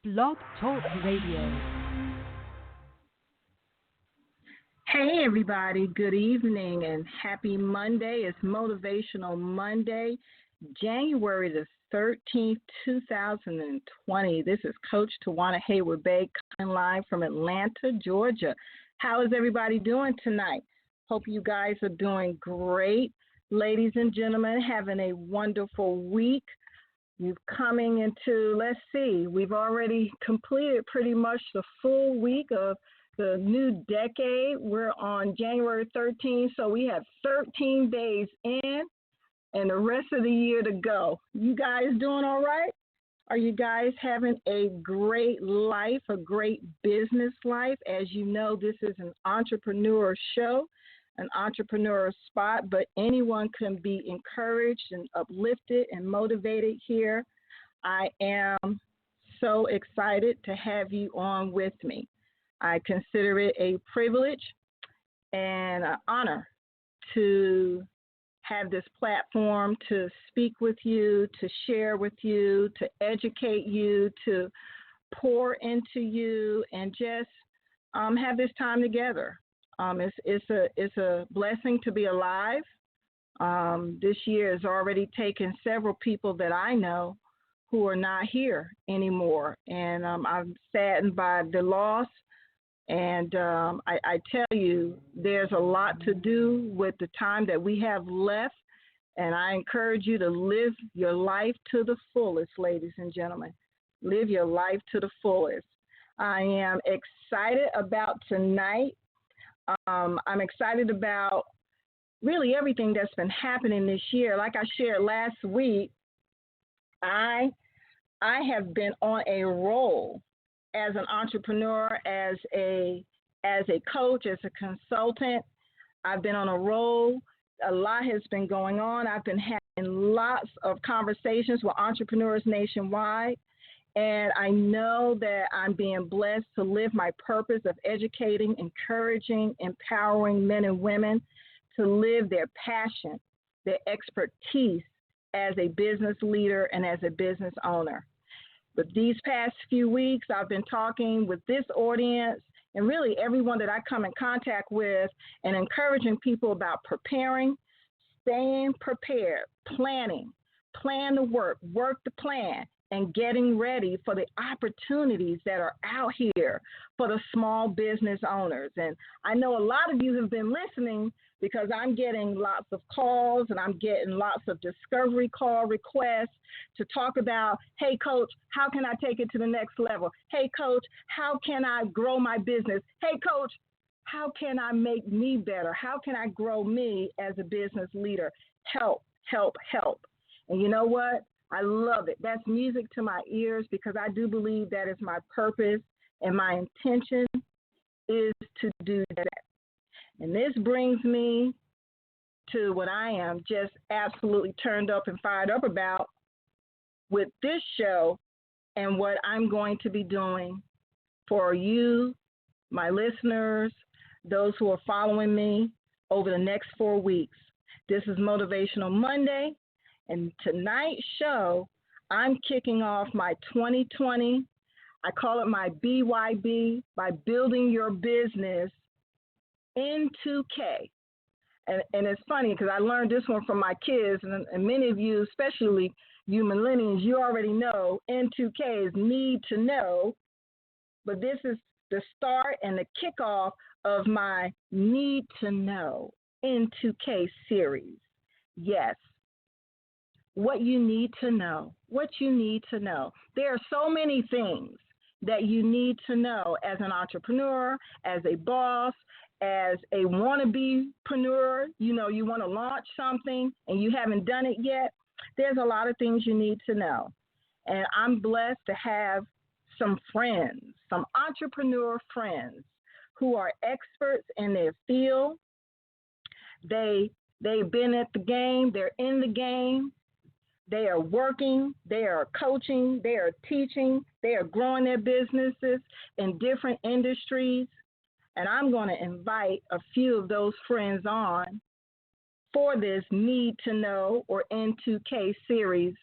Blog Talk Radio. Hey, everybody. Good evening and happy Monday. It's Motivational Monday, January the 13th, 2020. This is Coach Tawana Hayward Bay coming live from Atlanta, Georgia. How is everybody doing tonight? Hope you guys are doing great. Ladies and gentlemen, having a wonderful week. You're coming into, let's see, we've already completed pretty much the full week of the new decade. We're on January 13th, so we have 13 days in and the rest of the year to go. You guys doing all right? Are you guys having a great life, a great business life? As you know, this is an entrepreneur show, an entrepreneur spot, but anyone can be encouraged and uplifted and motivated here. I am so excited to have you on with me. I consider it a privilege and an honor to have this platform to speak with you, to share with you, to educate you, to pour into you, and just have this time together. It's a blessing to be alive. This year has already taken several people that I know who are not here anymore, and I'm saddened by the loss. And I tell you, there's a lot to do with the time that we have left, and I encourage you to live your life to the fullest, ladies and gentlemen. Live your life to the fullest. I am excited about tonight. I'm excited about really everything that's been happening this year. Like I shared last week, I have been on a roll as an entrepreneur, as a coach, as a consultant. I've been on a roll. A lot has been going on. I've been having lots of conversations with entrepreneurs nationwide. And I know that I'm being blessed to live my purpose of educating, encouraging, empowering men and women to live their passion, their expertise as a business leader and as a business owner. But these past few weeks, I've been talking with this audience and really everyone that I come in contact with and encouraging people about preparing, staying prepared, planning, plan the work the plan, and getting ready for the opportunities that are out here for the small business owners. And I know a lot of you have been listening because I'm getting lots of calls and I'm getting lots of discovery call requests to talk about, hey, Coach, how can I take it to the next level? Hey, Coach, how can I grow my business? Hey, Coach, how can I make me better? How can I grow me as a business leader? Help, help, help. And you know what? I love it. That's music to my ears because I do believe that is my purpose and my intention is to do that. And this brings me to what I am just absolutely turned up and fired up about with this show and what I'm going to be doing for you, my listeners, those who are following me over the next 4 weeks. This is Motivational Monday. And tonight's show, I'm kicking off my 2020, I call it my BYB, by Building Your Business N2K. And it's funny because I learned this one from my kids, and many of you, especially you millennials, you already know N2K is need to know, but this is the start and the kickoff of my Need to Know N2K series. Yes. What you need to know, what you need to know. There are so many things that you need to know as an entrepreneur, as a boss, as a wannabe-preneur. You know, you want to launch something and you haven't done it yet. There's a lot of things you need to know. And I'm blessed to have some friends, some entrepreneur friends who are experts in their field. They've been at the game, they're in the game. They are working, they are coaching, they are teaching, they are growing their businesses in different industries. And I'm going to invite a few of those friends on for this Need to Know or N2K series.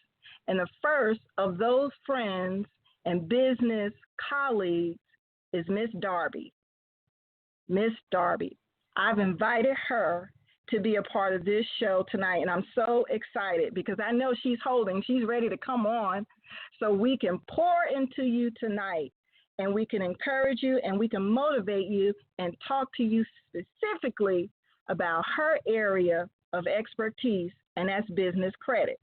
And the first of those friends and business colleagues is Miss Darby. Miss Darby. I've invited her to be a part of this show tonight, and I'm so excited because I know she's ready to come on so we can pour into you tonight, and we can encourage you, and we can motivate you and talk to you specifically about her area of expertise, and that's business credit.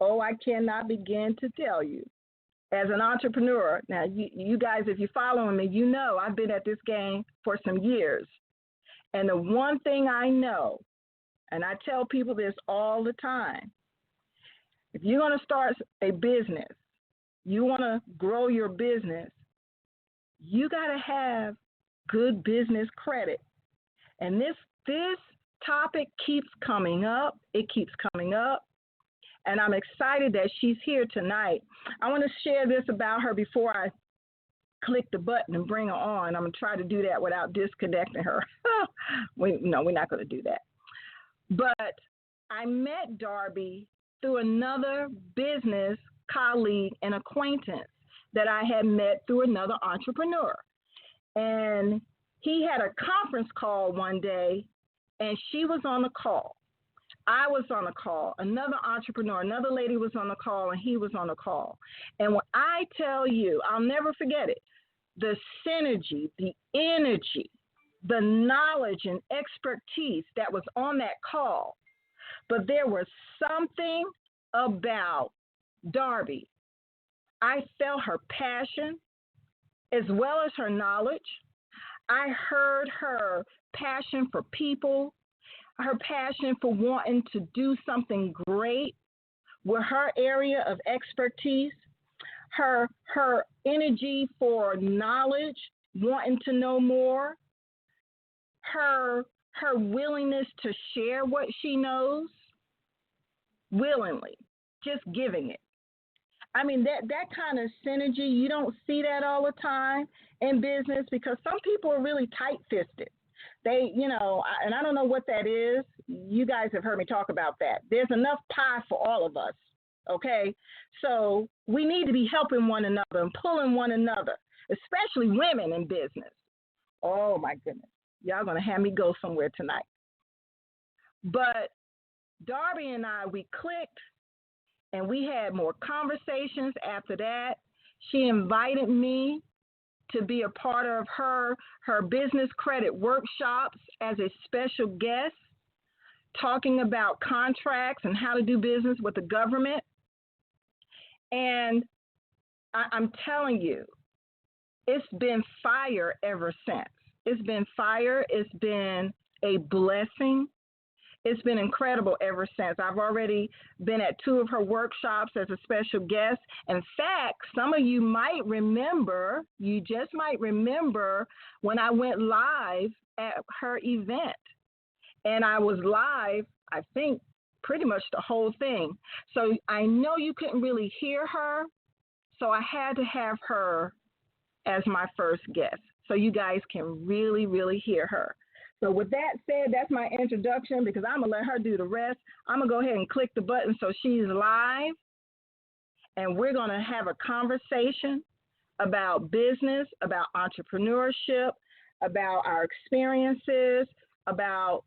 Oh, I cannot begin to tell you. As an entrepreneur, now you guys, if you're following me, you know I've been at this game for some years. And the one thing I know, and I tell people this all the time, if you're going to start a business, you want to grow your business, you got to have good business credit. And this topic keeps coming up. It keeps coming up. And I'm excited that she's here tonight. I want to share this about her before I click the button and bring her on. I'm going to try to do that without disconnecting her. No, we're not going to do that. But I met Darby through another business colleague and acquaintance that I had met through another entrepreneur. And he had a conference call one day, and she was on the call. I was on a call, another entrepreneur, another lady was on the call, and he was on the call. And when I tell you, I'll never forget it, the synergy, the energy, the knowledge and expertise that was on that call. But there was something about Darby. I felt her passion as well as her knowledge. I heard her passion for people, her passion for wanting to do something great with her area of expertise, her energy for knowledge, wanting to know more, her willingness to share what she knows willingly, just giving it. I mean, that kind of synergy, you don't see that all the time in business because some people are really tight-fisted. They, and I don't know what that is. You guys have heard me talk about that. There's enough pie for all of us, okay? So we need to be helping one another and pulling one another, especially women in business. Oh, my goodness. Y'all going to have me go somewhere tonight. But Darby and I, we clicked, and we had more conversations after that. She invited me to be a part of her business credit workshops as a special guest, talking about contracts and how to do business with the government. And I'm telling you, it's been fire ever since. It's been fire. It's been a blessing. It's been incredible ever since. I've already been at 2 of her workshops as a special guest. In fact, some of you might remember, you just might remember when I went live at her event. And I was live, I think, pretty much the whole thing. So I know you couldn't really hear her, so I had to have her as my first guest so you guys can really, really hear her. So with that said, that's my introduction because I'm going to let her do the rest. I'm going to go ahead and click the button so she's live, and we're going to have a conversation about business, about entrepreneurship, about our experiences, about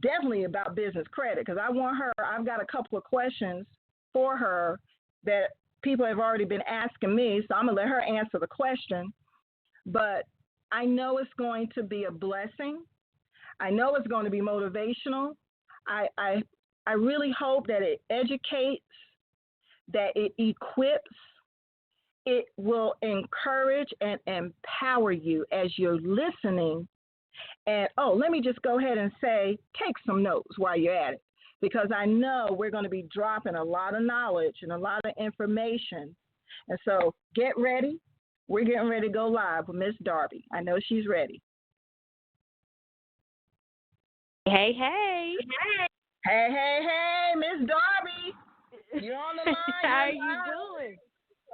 definitely about business credit because I've got a couple of questions for her that people have already been asking me, so I'm going to let her answer the question. But I know it's going to be a blessing. I know it's going to be motivational. I really hope that it educates, that it equips, it will encourage and empower you as you're listening. And, let me just go ahead and say, take some notes while you're at it, because I know we're going to be dropping a lot of knowledge and a lot of information. And so get ready. We're getting ready to go live with Miss Darby. I know she's ready. Hey, hey. Hey, Miss Darby. You're on the line. How are you doing?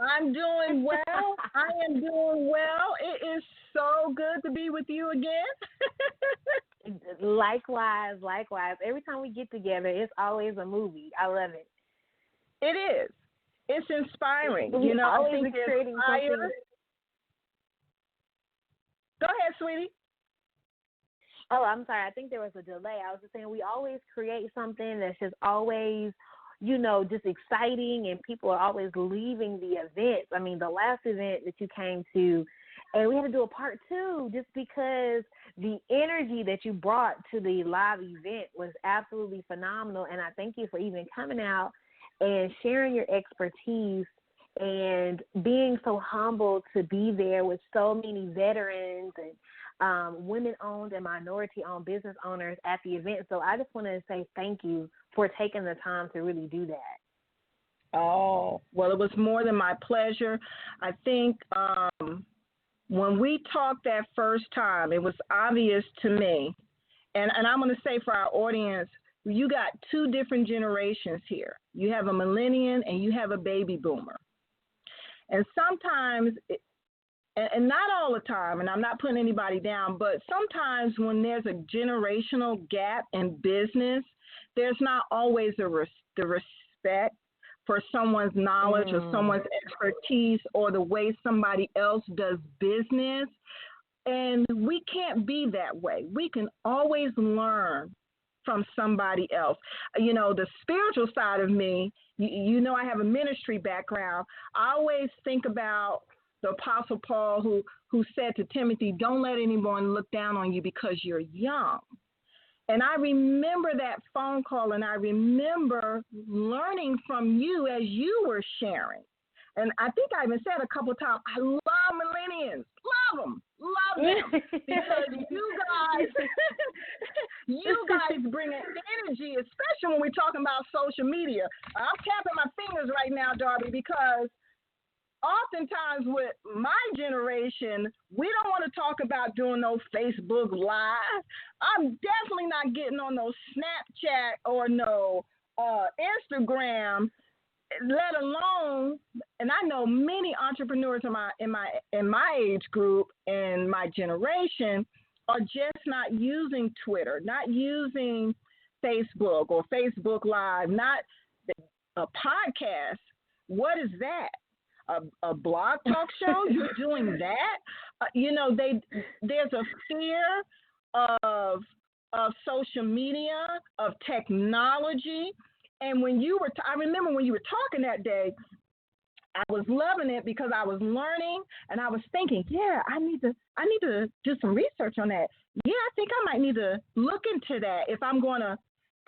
I'm doing well. I am doing well. It is so good to be with you again. Likewise. Every time we get together, it's always a movie. I love it. It is. It's inspiring. We I always think be creating something. Go ahead, sweetie. Oh, I'm sorry. I think there was a delay. I was just saying we always create something that's just always, just exciting, and people are always leaving the events. I mean, the last event that you came to, and we had to do a part 2 just because the energy that you brought to the live event was absolutely phenomenal. And I thank you for even coming out and sharing your expertise and being so humble to be there with so many veterans and women-owned and minority-owned business owners at the event. So I just want to say thank you for taking the time to really do that. Oh, well, it was more than my pleasure. I think when we talked that first time, it was obvious to me, and I'm going to say for our audience, you got 2 different generations here. You have a millennial and you have a baby boomer. And sometimes, and not all the time, and I'm not putting anybody down, but sometimes when there's a generational gap in business, there's not always the respect for someone's knowledge or someone's expertise or the way somebody else does business. And we can't be that way. We can always learn from somebody else. The spiritual side of me, I have a ministry background. I always think about the Apostle Paul who said to Timothy, don't let anyone look down on you because you're young. And I remember that phone call, and I remember learning from you as you were sharing. And I think I even said a couple of times, I love millennials. Love them. Because you guys bring an energy, especially when we're talking about social media. I'm tapping my fingers right now, Darby, because oftentimes with my generation, we don't want to talk about doing no Facebook Live. I'm definitely not getting on no Snapchat or no Instagram, let alone, and I know many entrepreneurs in my age group and my generation are just not using Twitter, not using Facebook or Facebook Live, not a podcast. What is that? A blog talk show? You're doing that? There's a fear of social media, of technology. And when I remember when you were talking that day, I was loving it because I was learning and I was thinking, yeah, I need to do some research on that. Yeah, I think I might need to look into that if I'm going to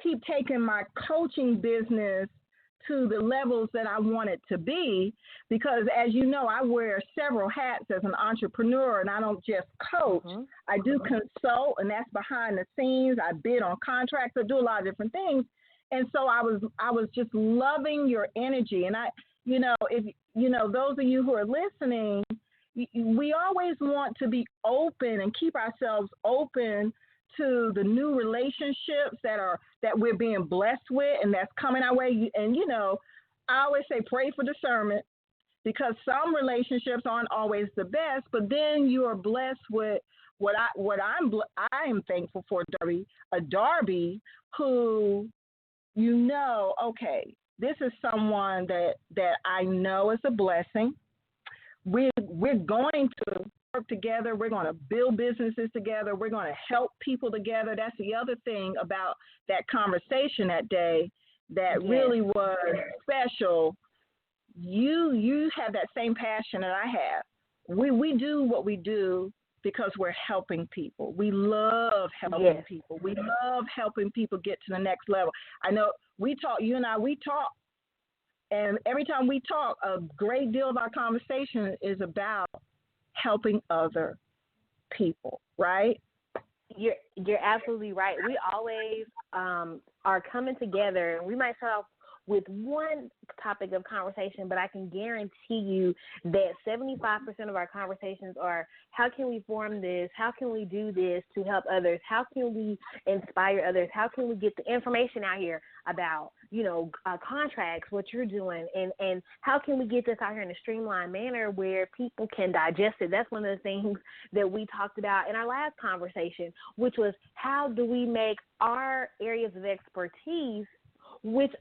keep taking my coaching business to the levels that I want it to be, because as you know, I wear several hats as an entrepreneur, and I don't just coach. I do consult, and that's behind the scenes. I bid on contracts. I do a lot of different things. And so I was just loving your energy. And if those of you who are listening, we always want to be open and keep ourselves open to the new relationships that we're being blessed with and that's coming our way. And I always say pray for discernment, because some relationships aren't always the best, but then you are blessed with what I am thankful for, Darby, who okay, this is someone that I know is a blessing. We're going to work together. We're going to build businesses together. We're going to help people together. That's the other thing about that conversation that day that really was special. You have that same passion that I have. We do what we do because we're helping people. We love helping people. We love helping people get to the next level. I know you and I talk, and every time we talk, a great deal of our conversation is about helping other people, right? You're absolutely right. We always are coming together, and we might start off with one topic of conversation, but I can guarantee you that 75% of our conversations are, how can we form this? How can we do this to help others? How can we inspire others? How can we get the information out here about, contracts, what you're doing, and how can we get this out here in a streamlined manner where people can digest it? That's one of the things that we talked about in our last conversation, which was how do we make our areas of expertise which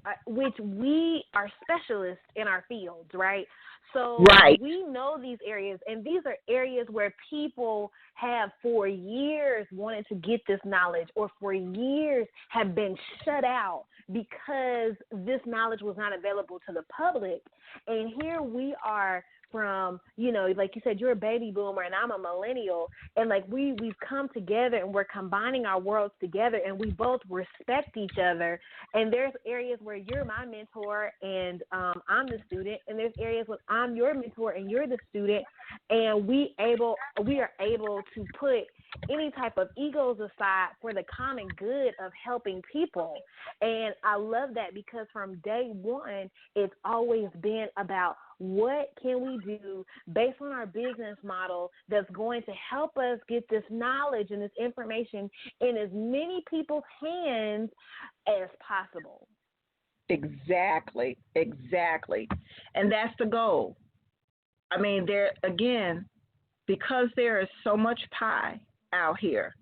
we are specialists in our fields, right? So Right. we know these areas, and these are areas where people have for years wanted to get this knowledge, or for years have been shut out because this knowledge was not available to the public. And here we are from, like you said, you're a baby boomer and I'm a millennial, and like we've come together and we're combining our worlds together, and we both respect each other. And there's areas where you're my mentor and I'm the student, and there's areas where I'm your mentor and you're the student, and we are able to put any type of egos aside for the common good of helping people. And I love that, because from day one, it's always been about what can we do based on our business model that's going to help us get this knowledge and this information in as many people's hands as possible. Exactly. And that's the goal. I mean, because there is so much pie out here,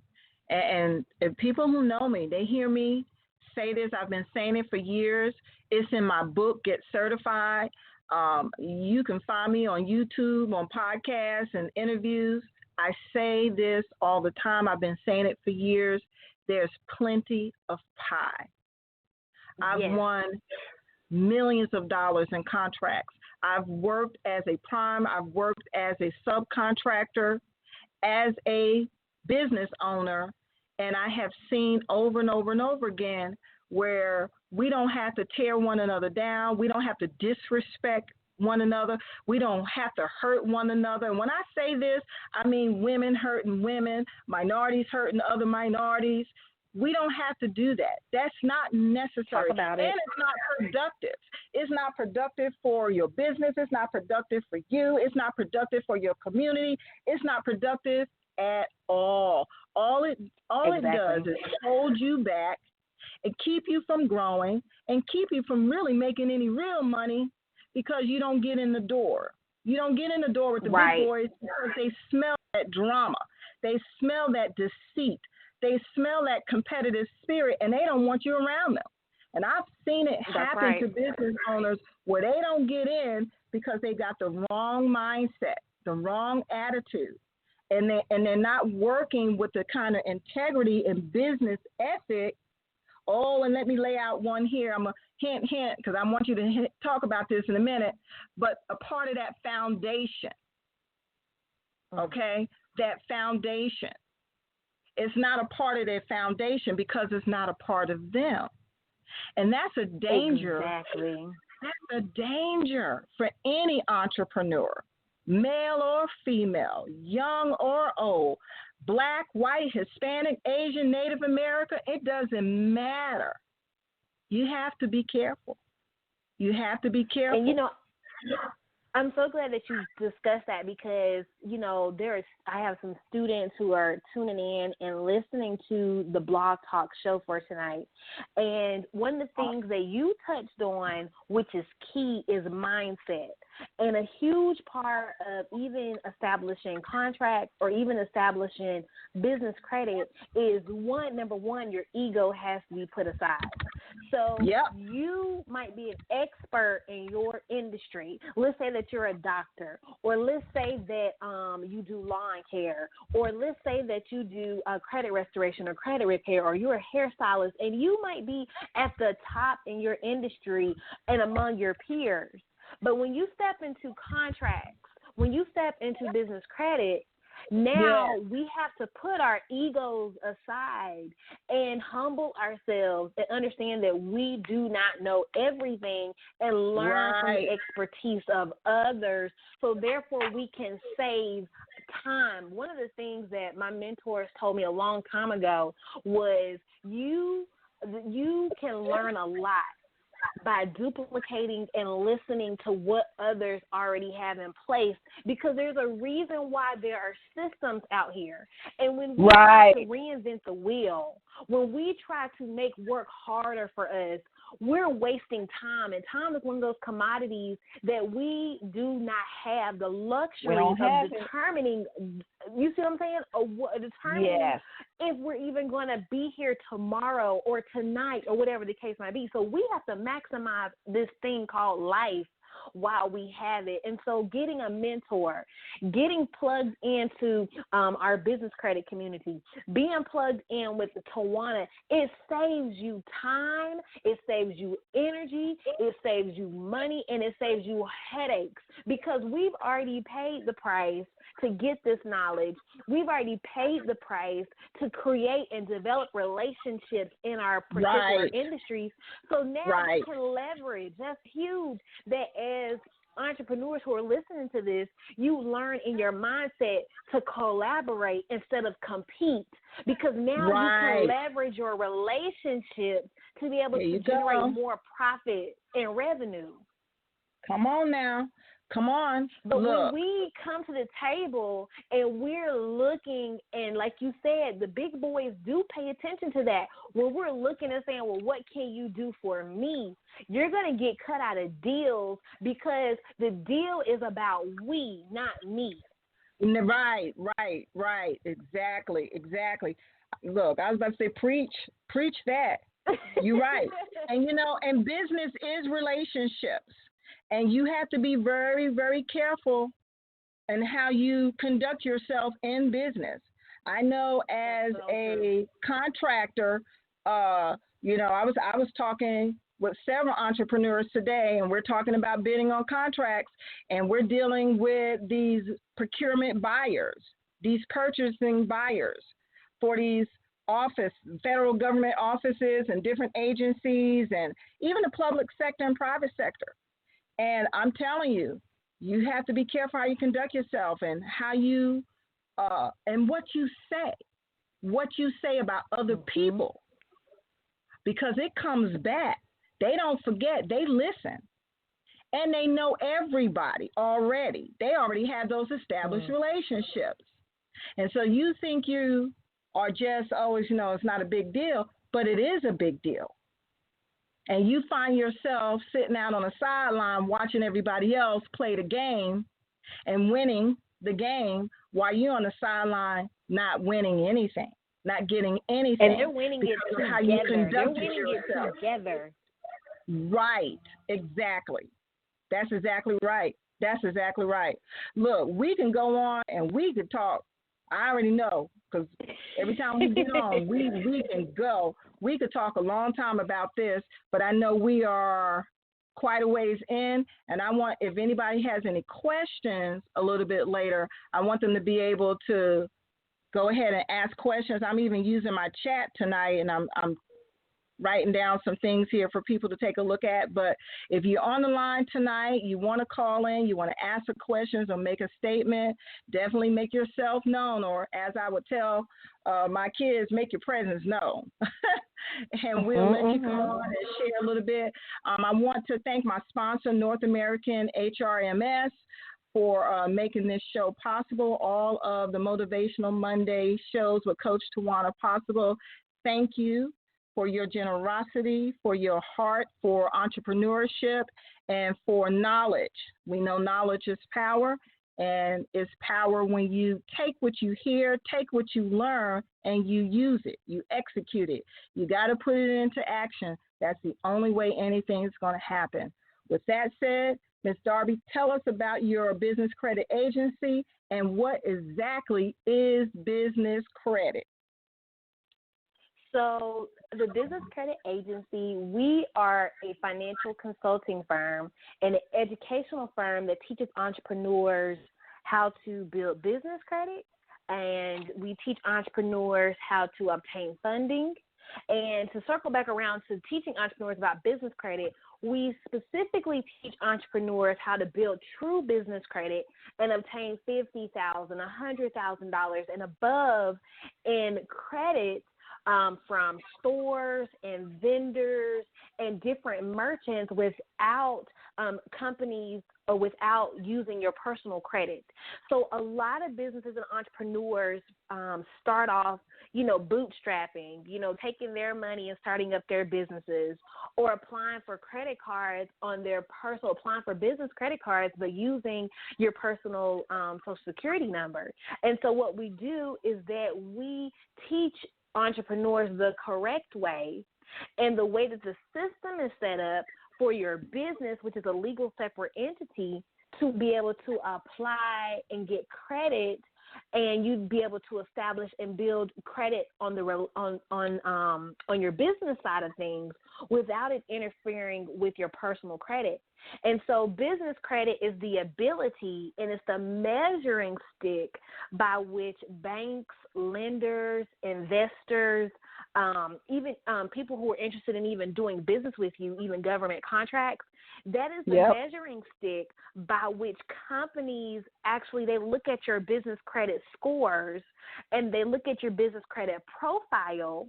and people who know me, they hear me say this. I've been saying it for years. It's in my book, Get Certified. You can find me on YouTube, on podcasts and interviews. I say this all the time. I've been saying it for years. There's plenty of pie. I've won millions of dollars in contracts. I've worked as a prime. I've worked as a subcontractor, as a business owner, and I have seen over and over and over again where we don't have to tear one another down. We don't have to disrespect one another. We don't have to hurt one another. And when I say this, I mean women hurting women, minorities hurting other minorities. We don't have to do that. That's not necessary. Talk about it. And it's not productive. It's not productive for your business. It's not productive for you. It's not productive for your community. It's not productive at all. All it does is hold you back and keep you from growing and keep you from really making any real money, because you don't get in the door. You don't get in the door with the big boys because they smell that drama. They smell that deceit. They smell that competitive spirit, and they don't want you around them. And I've seen it happen to business owners where they don't get in because they got the wrong mindset, the wrong attitude, and they're not working with the kind of integrity and business ethic. Oh, and let me lay out one here. I'm a hint, because I want you to talk about this in a minute. But a part of that foundation, okay, that foundation. It's not a part of their foundation because it's not a part of them. And that's a danger. Exactly. That's a danger for any entrepreneur, male or female, young or old, Black, white, Hispanic, Asian, Native American. It doesn't matter. You have to be careful. You have to be careful. And, I'm so glad that you discussed that, because, I have some students who are tuning in and listening to the Blog Talk show for tonight. And one of the things that you touched on, which is key, is mindset. And a huge part of even establishing contracts or even establishing business credit is number one, your ego has to be put aside. So you might be an expert in your industry. Let's say that you're a doctor, or let's say that you do lawn care, or let's say that you do credit restoration or credit repair, or you're a hairstylist, and you might be at the top in your industry and among your peers. But when you step into contracts, when you step into business credit, now we have to put our egos aside and humble ourselves and understand that we do not know everything, and learn from the expertise of others, so therefore we can save time. One of the things that my mentors told me a long time ago was you can learn a lot by duplicating and listening to what others already have in place, because there's a reason why there are systems out here. And when we try to reinvent the wheel, when we try to make work harder for us, we're wasting time. And time is one of those commodities that we do not have the luxury of determining. you see what I'm saying? Determining if we're even going to be here tomorrow or tonight or whatever the case might be. So we have to maximize this thing called life while we have it. And so getting a mentor, getting plugged into our business credit community, being plugged in with the Tawana, it saves you time, it saves you energy, it saves you money, and it saves you headaches, because we've already paid the price to get this knowledge. We've already paid the price to create and develop relationships in our particular industries. So now we can leverage. That's huge. That as entrepreneurs who are listening to this, you learn in your mindset to collaborate instead of compete, because now you can leverage your relationships to be able to generate more profit and revenue. Come on now. Come on. But when we come to the table and we're looking, and like you said, the big boys do pay attention to that. When we're looking and saying, well, what can you do for me? You're going to get cut out of deals, because the deal is about we, not me. Right. Exactly. Look, I was about to say, preach that. You're right. And, and business is relationships. And you have to be very, very careful in how you conduct yourself in business. I know as a contractor, I was talking with several entrepreneurs today, and we're talking about bidding on contracts, and we're dealing with these procurement buyers, these purchasing buyers for these federal government offices and different agencies, and even the public sector and private sector. And I'm telling you, you have to be careful how you conduct yourself and how you and what you say about other people, because it comes back. They don't forget. They listen, and they know everybody already. They already have those established relationships, and so you think you are just always, it's not a big deal, but it is a big deal. And you find yourself sitting out on the sideline watching everybody else play the game and winning the game, while you're on the sideline not winning anything, not getting anything. And they're winning it together. How you they're winning yourself. It together. Right. Exactly. That's exactly right. Look, we can go on and we could talk. I already know, because every time we get on, we can go. We could talk a long time about this, but I know we are quite a ways in, and I want, if anybody has any questions a little bit later, I want them to be able to go ahead and ask questions. I'm even using my chat tonight, and I'm writing down some things here for people to take a look at. But if you're on the line tonight, you want to call in, you want to ask some questions or make a statement, definitely make yourself known, or as I would tell my kids, make your presence known. And we'll let you come on and share a little bit. I want to thank my sponsor, North American HRMS, for making this show possible, all of the Motivational Monday shows with Coach Tawana possible. Thank you for your generosity, for your heart, for entrepreneurship, and for knowledge. We know knowledge is power, and it's power when you take what you hear, take what you learn, and you use it, you execute it. You got to put it into action. That's the only way anything's going to happen. With that said, Ms. Darby, tell us about your business credit agency and what exactly is business credit. So the Business Credit Agency, we are a financial consulting firm and an educational firm that teaches entrepreneurs how to build business credit, and we teach entrepreneurs how to obtain funding. And to circle back around to teaching entrepreneurs about business credit, we specifically teach entrepreneurs how to build true business credit and obtain $50,000, $100,000 and above in credit from stores and vendors and different merchants without companies or without using your personal credit. So a lot of businesses and entrepreneurs start off, bootstrapping, taking their money and starting up their businesses, or applying for credit cards on their personal, applying for business credit cards, but using your personal Social Security number. And so what we do is that we teach entrepreneurs the correct way and the way that the system is set up for your business, which is a legal separate entity, to be able to apply and get credit, and you'd be able to establish and build credit on the on your business side of things without it interfering with your personal credit. And so business credit is the ability, and it's the measuring stick by which banks, lenders, investors, even people who are interested in even doing business with you, even government contracts, that is the measuring stick by which companies actually, they look at your business credit scores and they look at your business credit profile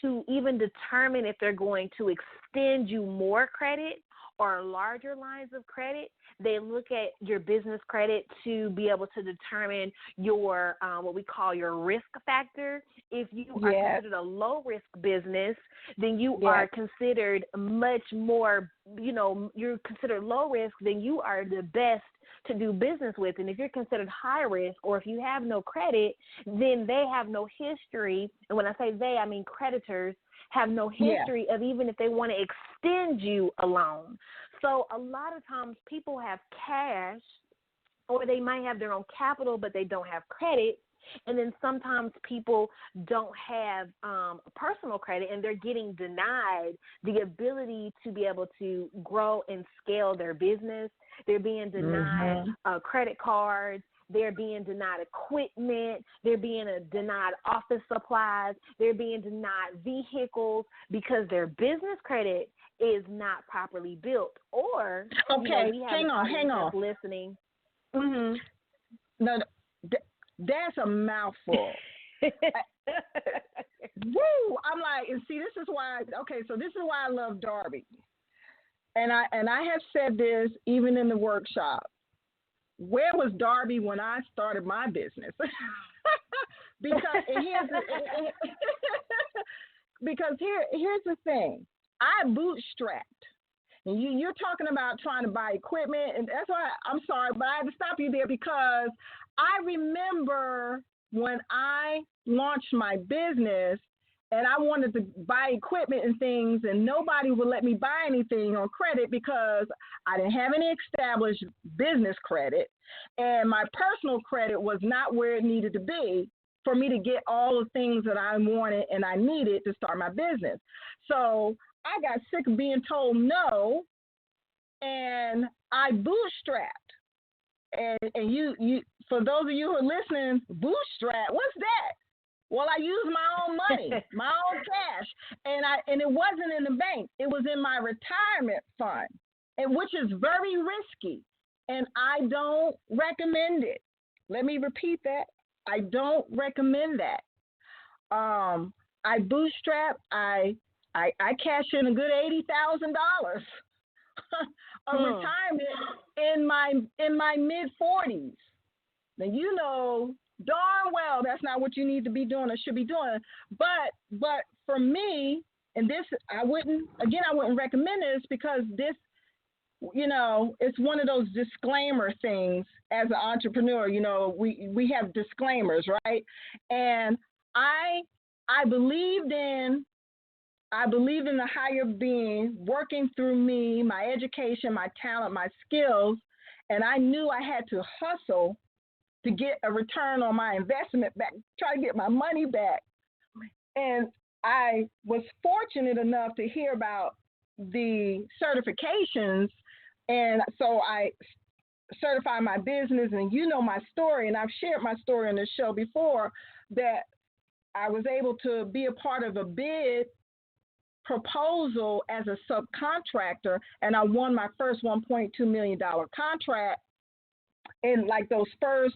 to even determine if they're going to extend you more credit or larger lines of credit. They look at your business credit to be able to determine your what we call your risk factor. If you are considered a low-risk business, then you are considered much more, you're considered low risk, then you are the best to do business with. And if you're considered high risk, or if you have no credit, then they have no history. And when I say they, I mean creditors have no history of even if they want to extend you a loan. So a lot of times people have cash, or they might have their own capital, but they don't have credit. And then sometimes people don't have personal credit, and they're getting denied the ability to be able to grow and scale their business. They're being denied credit cards. They're being denied equipment. They're being denied office supplies. They're being denied vehicles because their business credit is not properly built. Or, we have hang on. Listening. No, that's a mouthful. Woo! I'm like, and see, this is why I love Darby. And I have said this even in the workshop. Where was Darby when I started my business? Because here's the thing. I bootstrapped. And you're talking about trying to buy equipment, and that's why I'm sorry, but I had to stop you there, because I remember when I launched my business and I wanted to buy equipment and things, and nobody would let me buy anything on credit because I didn't have any established business credit, and my personal credit was not where it needed to be for me to get all the things that I wanted and I needed to start my business. So I got sick of being told no, and I bootstrapped. And you, for those of you who are listening, bootstrap, what's that? Well, I used my own money, my own cash, and it wasn't in the bank. It was in my retirement fund, and which is very risky, and I don't recommend it. Let me repeat that. I don't recommend that. I bootstrap. I cashed in a good $80,000 of retirement in my mid-40s. Now, you know darn well that's not what you need to be doing or should be doing. But for me, and this, I wouldn't recommend this, because this, it's one of those disclaimer things as an entrepreneur. We have disclaimers, right? And I believed in the higher being working through me, my education, my talent, my skills, and I knew I had to hustle to get a return on my investment back, try to get my money back. And I was fortunate enough to hear about the certifications, and so I certified my business, and my story, and I've shared my story on this show before, that I was able to be a part of a bid proposal as a subcontractor, and I won my first $1.2 million contract in like those first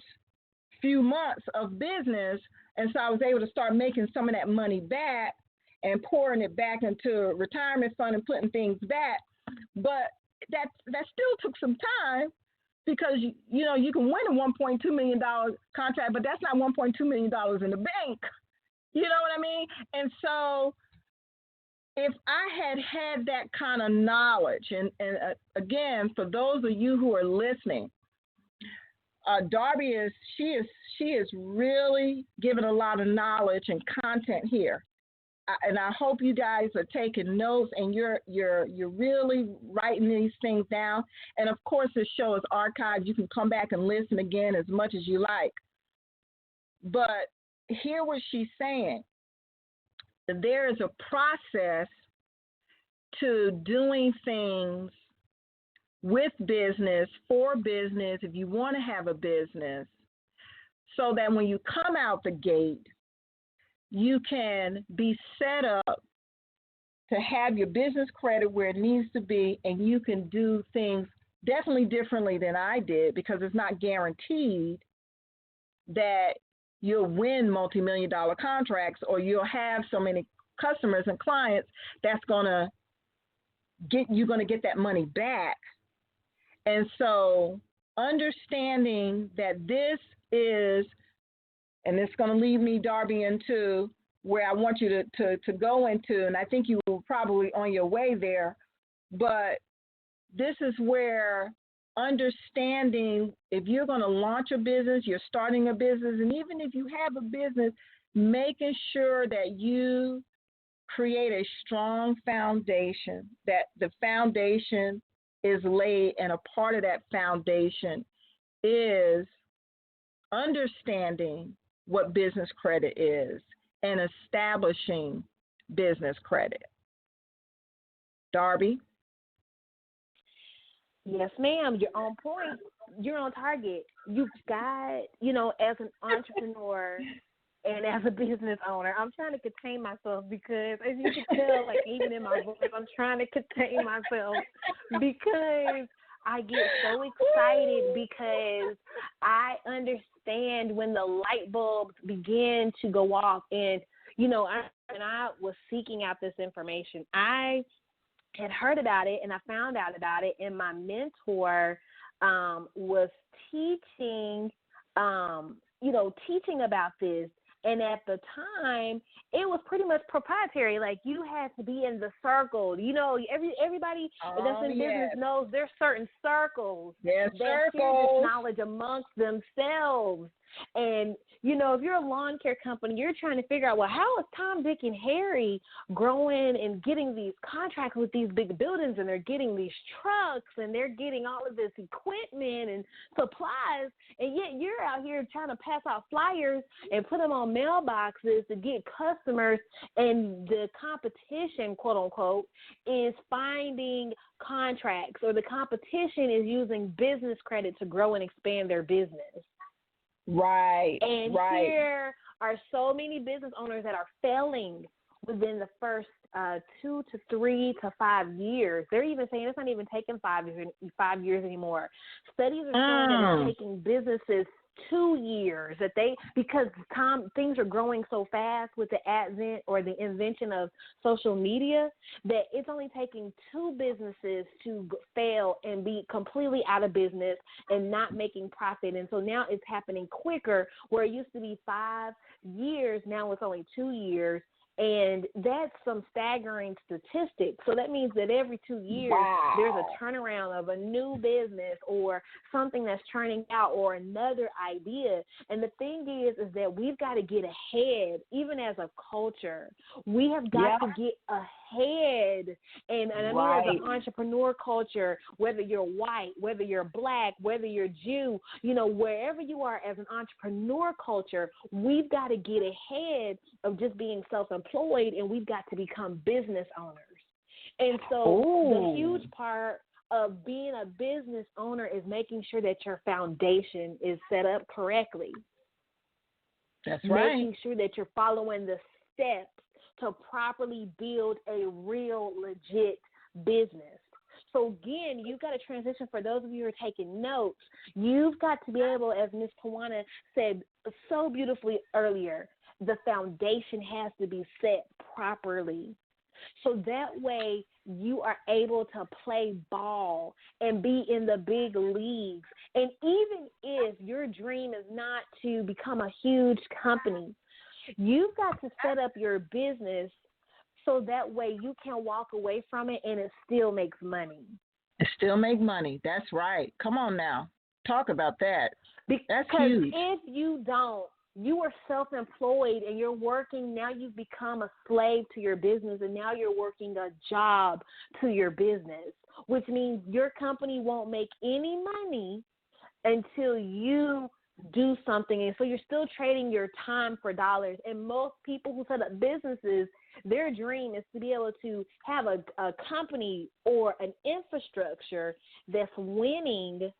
few months of business. And so I was able to start making some of that money back and pouring it back into a retirement fund and putting things back. But that still took some time, because you can win a $1.2 million contract, but that's not $1.2 million in the bank. You know what I mean? And so if I had that kind of knowledge, and again, for those of you who are listening, Darby she is really giving a lot of knowledge and content here. And I hope you guys are taking notes and you're really writing these things down. And of course, this show is archived. You can come back and listen again as much as you like. But hear what she's saying. There is a process to doing things with business, for business, if you want to have a business, so that when you come out the gate, you can be set up to have your business credit where it needs to be, and you can do things definitely differently than I did, because it's not guaranteed that you'll win multi-million-dollar contracts or you'll have so many customers and clients that's going to get that money back. And so understanding that this is, and it's going to lead me, Darby, into where I want you to go into, and I think you were probably on your way there, but this is where understanding, if you're going to launch a business, you're starting a business, and even if you have a business, making sure that you create a strong foundation, that the foundation is laid, and a part of that foundation is understanding what business credit is and establishing business credit. Darby? Yes, ma'am. You're on point. You're on target. You've got, as an entrepreneur and as a business owner, I'm trying to contain myself because, as you can tell, like even in my voice, I'm trying to contain myself because I get so excited because I understand when the light bulbs begin to go off. And, I was seeking out this information. I had heard about it and I found out about it, and my mentor was teaching about this. And at the time, it was pretty much proprietary. Like, you had to be in the circle. Everybody that's in business knows there's certain circles that share this knowledge amongst themselves. And, if you're a lawn care company, you're trying to figure out, well, how is Tom, Dick, and Harry growing and getting these contracts with these big buildings, and they're getting these trucks, and they're getting all of this equipment and supplies, and yet you're out here trying to pass out flyers and put them on mailboxes to get customers, and the competition, quote unquote, is finding contracts, or the competition is using business credit to grow and expand their business. Right. And here are so many business owners that are failing within the first 2 to 3 to 5 years. They're even saying it's not even taking 5 years anymore. Studies are showing that it's taking businesses 2 years because things are growing so fast with the advent or the invention of social media, that it's only taking 2 businesses to fail and be completely out of business and not making profit. And so now it's happening quicker, where it used to be 5 years, now it's only 2 years. And that's some staggering statistics. So that means that every 2 years, there's a turnaround of a new business or something that's turning out, or another idea. And the thing is that we've got to get ahead, even as a culture. We have got to get ahead. And I mean, as an entrepreneur culture, whether you're white, whether you're black, whether you're Jew, wherever you are as an entrepreneur culture, we've got to get ahead of just being self-employed, and we've got to become business owners. And so the huge part of being a business owner is making sure that your foundation is set up correctly. That's right. Making sure that you're following the steps to properly build a real, legit business. So again, you've got to transition. For those of you who are taking notes, you've got to be able, as Ms. Tawana said so beautifully earlier, the foundation has to be set properly. So that way you are able to play ball and be in the big leagues. And even if your dream is not to become a huge company, you've got to set up your business so that way you can walk away from it and it still makes money. It still make money. That's right. Come on now. Talk about that. That's huge. Because if you don't, you are self-employed and you're working, now you've become a slave to your business and now you're working a job to your business, which means your company won't make any money until you do something. And so you're still trading your time for dollars. And most people who set up businesses, their dream is to be able to have a company or an infrastructure that's winning,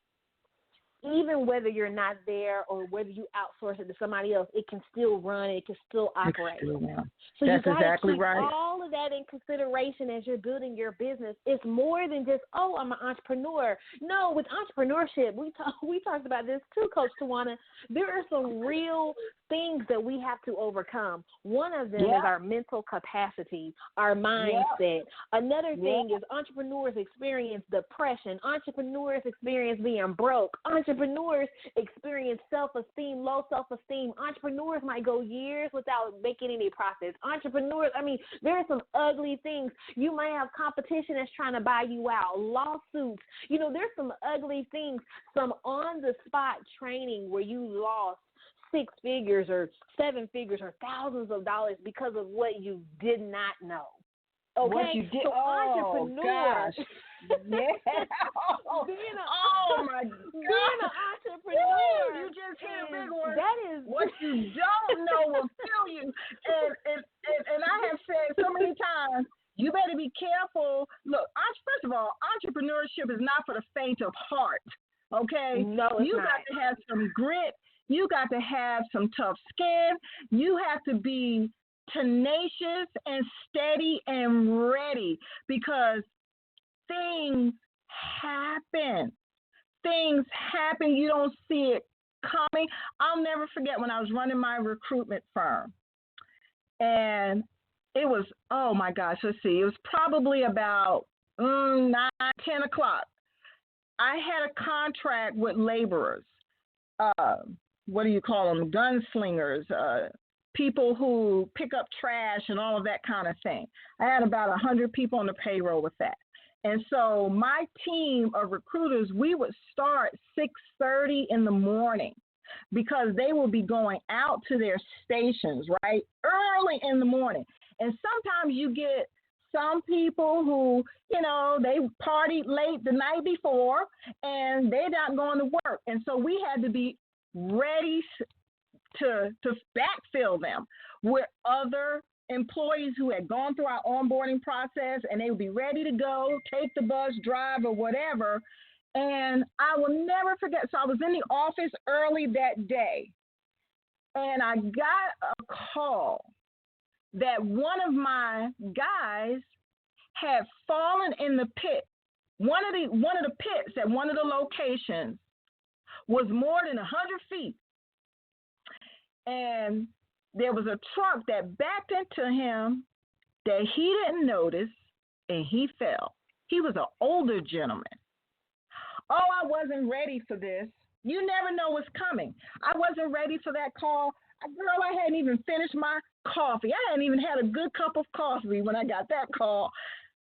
even whether you're not there or whether you outsource it to somebody else. It can still run. It can still operate. So that's you exactly keep right. all of that in consideration as you're building your business. It's more than just, oh, I'm an entrepreneur. No, with entrepreneurship, we talked about this too, Coach Tawana. There are some real things that we have to overcome. One of them is our mental capacity, our mindset. Another thing is entrepreneurs experience depression. Entrepreneurs experience being broke. Entrepreneurs experience self-esteem, low self-esteem. Entrepreneurs might go years without making any profits. Entrepreneurs, there are some ugly things. You might have competition that's trying to buy you out, lawsuits. There's some ugly things, some on-the-spot training where you lost 6 figures or 7 figures or thousands of dollars because of what you did not know. Okay? What you did? So entrepreneur. Gosh. Yeah. Oh my God. Being an entrepreneur. You just hit a big one. That is what you don't know will kill you. And I have said so many times, you better be careful. Look, first of all, entrepreneurship is not for the faint of heart. Okay? No, it's you not. got to have some grit. You got to have some tough skin. You have to be tenacious and steady and ready because things happen. Things happen. You don't see it coming. I'll never forget when I was running my recruitment firm. And it was, oh my gosh, let's see. It was probably about 9, 10 o'clock. I had a contract with laborers. What do you call them? Gunslingers, people who pick up trash and all of that kind of thing. I had about 100 people on the payroll with that. And so my team of recruiters, we would start 6:30 in the morning because they will be going out to their stations, right, early in the morning. And sometimes you get some people who, they partied late the night before and they're not going to work. And so we had to be ready to backfill them with other employees who had gone through our onboarding process, and they would be ready to go, take the bus, drive, or whatever. And I will never forget. So I was in the office early that day, and I got a call that one of my guys had fallen in the pit. One of the pits at one of the locations was more than 100 feet. And there was a truck that backed into him that he didn't notice, and he fell. He was an older gentleman. Oh, I wasn't ready for this. You never know what's coming. I wasn't ready for that call. Girl, I hadn't even finished my coffee. I hadn't even had a good cup of coffee when I got that call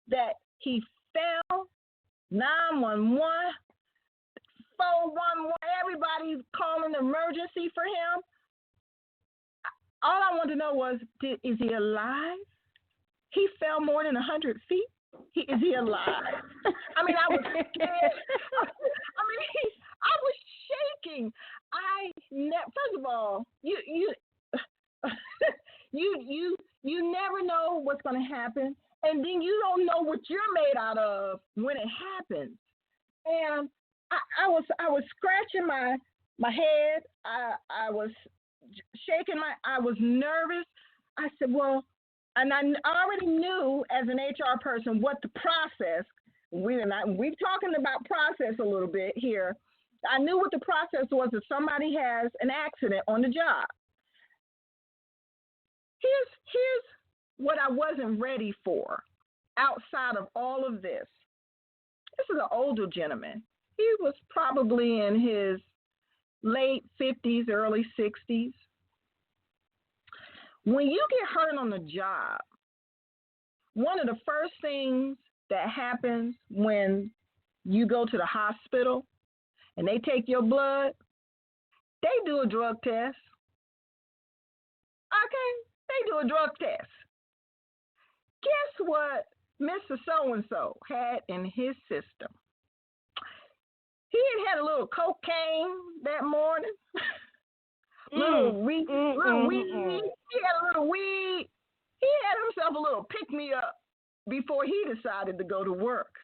that he fell. 911, 411, everybody's calling emergency for him. All I wanted to know was, is he alive? He fell more than 100 feet. Is he alive? I was scared. I was shaking. First of all, you never know what's going to happen, and then you don't know what you're made out of when it happens. And I was scratching my head. I was shaking I was nervous. I said, well, and I already knew as an HR person what the process. We're talking about process a little bit here. I knew what the process was if somebody has an accident on the job. Here's what I wasn't ready for. outside of all of this. This is an older gentleman. He was probably in his late 50s, early 60s. When you get hurt on the job, one of the first things that happens when you go to the hospital and they take your blood, they do a drug test. Okay, they do a drug test. Guess what Mr. So-and-so had in his system? He had a little cocaine that morning, little weed. He had a little weed. He had himself a little pick-me-up before he decided to go to work.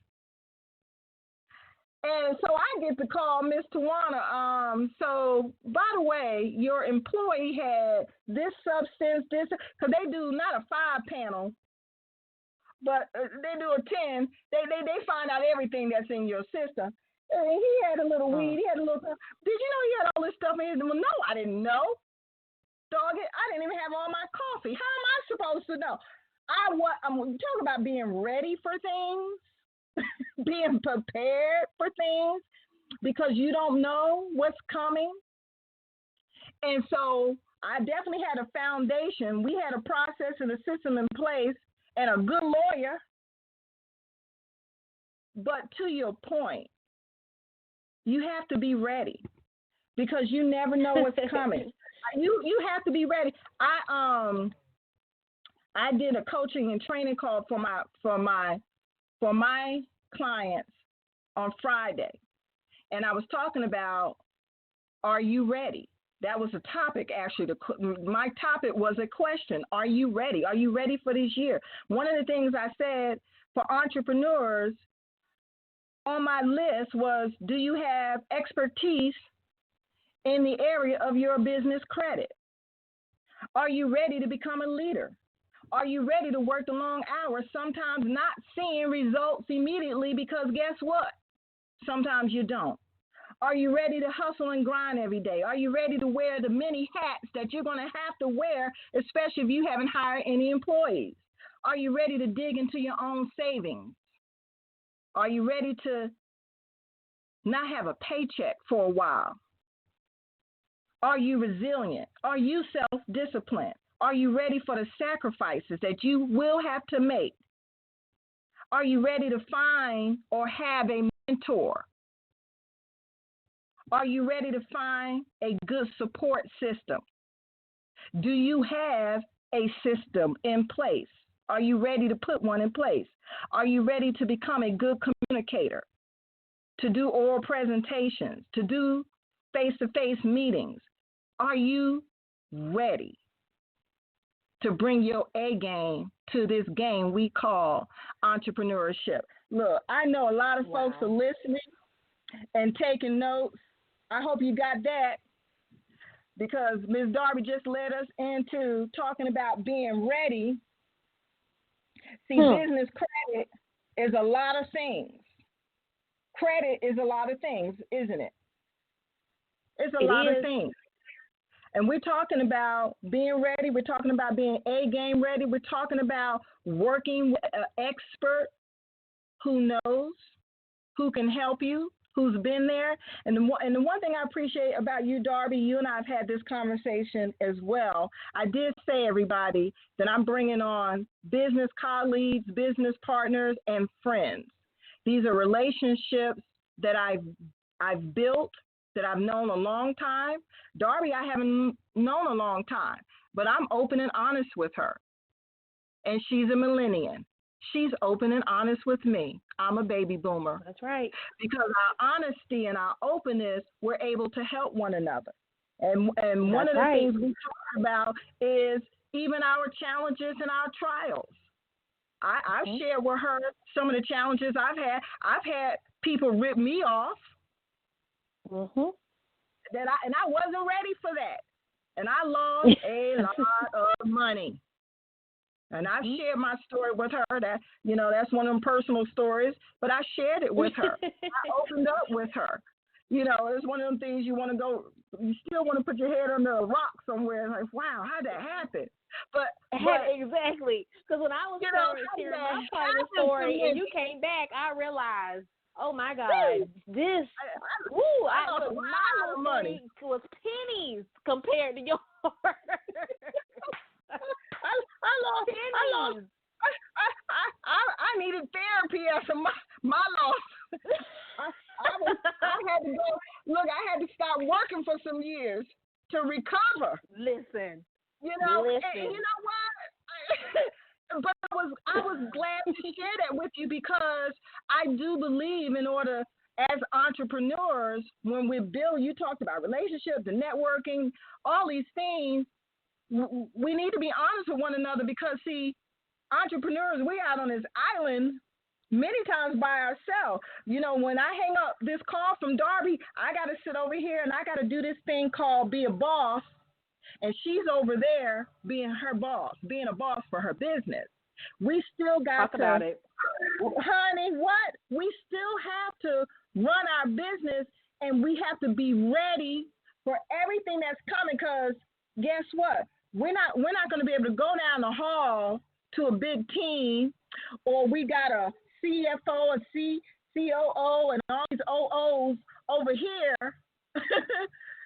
And so I get to call Miss Tawana. So, by the way, your employee had this substance, this, because they do not a 5-panel, but they do a 10. They find out everything that's in your system. And he had a little weed. He had a little. Did you know he had all this stuff in his? Well, no, I didn't know. Dog it, I didn't even have all my coffee. How am I supposed to know? I'm talking about being ready for things, being prepared for things, because you don't know what's coming. And so I definitely had a foundation. We had a process and a system in place and a good lawyer. But to your point, you have to be ready because you never know what's coming. You have to be ready. I did a coaching and training call for my clients on Friday, and I was talking about, are you ready? That was a topic, actually. My topic was a question. Are you ready? Are you ready for this year? One of the things I said for entrepreneurs on my list was, do you have expertise in the area of your business credit? Are you ready to become a leader? Are you ready to work the long hours, sometimes not seeing results immediately, because guess what? Sometimes you don't. Are you ready to hustle and grind every day? Are you ready to wear the many hats that you're going to have to wear, especially if you haven't hired any employees? Are you ready to dig into your own savings? Are you ready to not have a paycheck for a while? Are you resilient? Are you self-disciplined? Are you ready for the sacrifices that you will have to make? Are you ready to find or have a mentor? Are you ready to find a good support system? Do you have a system in place? Are you ready to put one in place? Are you ready to become a good communicator, to do oral presentations, to do face-to-face meetings? Are you ready to bring your A game to this game we call entrepreneurship? Look, I know a lot of folks are listening and taking notes. I hope you got that, because Ms. Darby just led us into talking about being ready. See, business credit is a lot of things. Credit is a lot of things, isn't it? It's a lot of things. And we're talking about being ready. We're talking about being A-game ready. We're talking about working with an expert who knows, who can help you, who's been there. And the one thing I appreciate about you, Darby, you and I have had this conversation as well. I did say, everybody, that I'm bringing on business colleagues, business partners, and friends. These are relationships that I've built, that I've known a long time. Darby, I haven't known a long time, but I'm open and honest with her. And she's a millennial. She's open and honest with me. I'm a baby boomer. That's right. Because our honesty and our openness, we're able to help one another. And one of the things we talk about is even our challenges and our trials. I've shared with her some of the challenges I've had. I've had people rip me off. And I wasn't ready for that. And I lost a lot of money. And I've shared my story with her. That, that's one of them personal stories, but I shared it with her. I opened up with her. You know, it's one of them things you want to go. You still want to put your head under a rock somewhere. Like, wow, how'd that happen? But exactly, because when I was sharing my part of the story and you came back, I realized, oh my God, this, my little money was pennies compared to yours. I lost pennies. I needed therapy after my loss. I had to go. Look, I had to stop working for some years to recover. Listen. You know, and you know what? But I was glad to share that with you because I do believe in order, as entrepreneurs, when we build, you talked about relationships and networking, all these things, we need to be honest with one another because, see, entrepreneurs, we out on this island many times by ourselves. You know, when I hang up this call from Darby, I got to sit over here and I got to do this thing called be a boss. And she's over there being her boss, being a boss for her business. We still got Talk about it. Honey, what? We still have to run our business and we have to be ready for everything that's coming because guess what? We're not going to be able to go down the hall to a big team or we got a CFO, a COO, and all these OOs over here.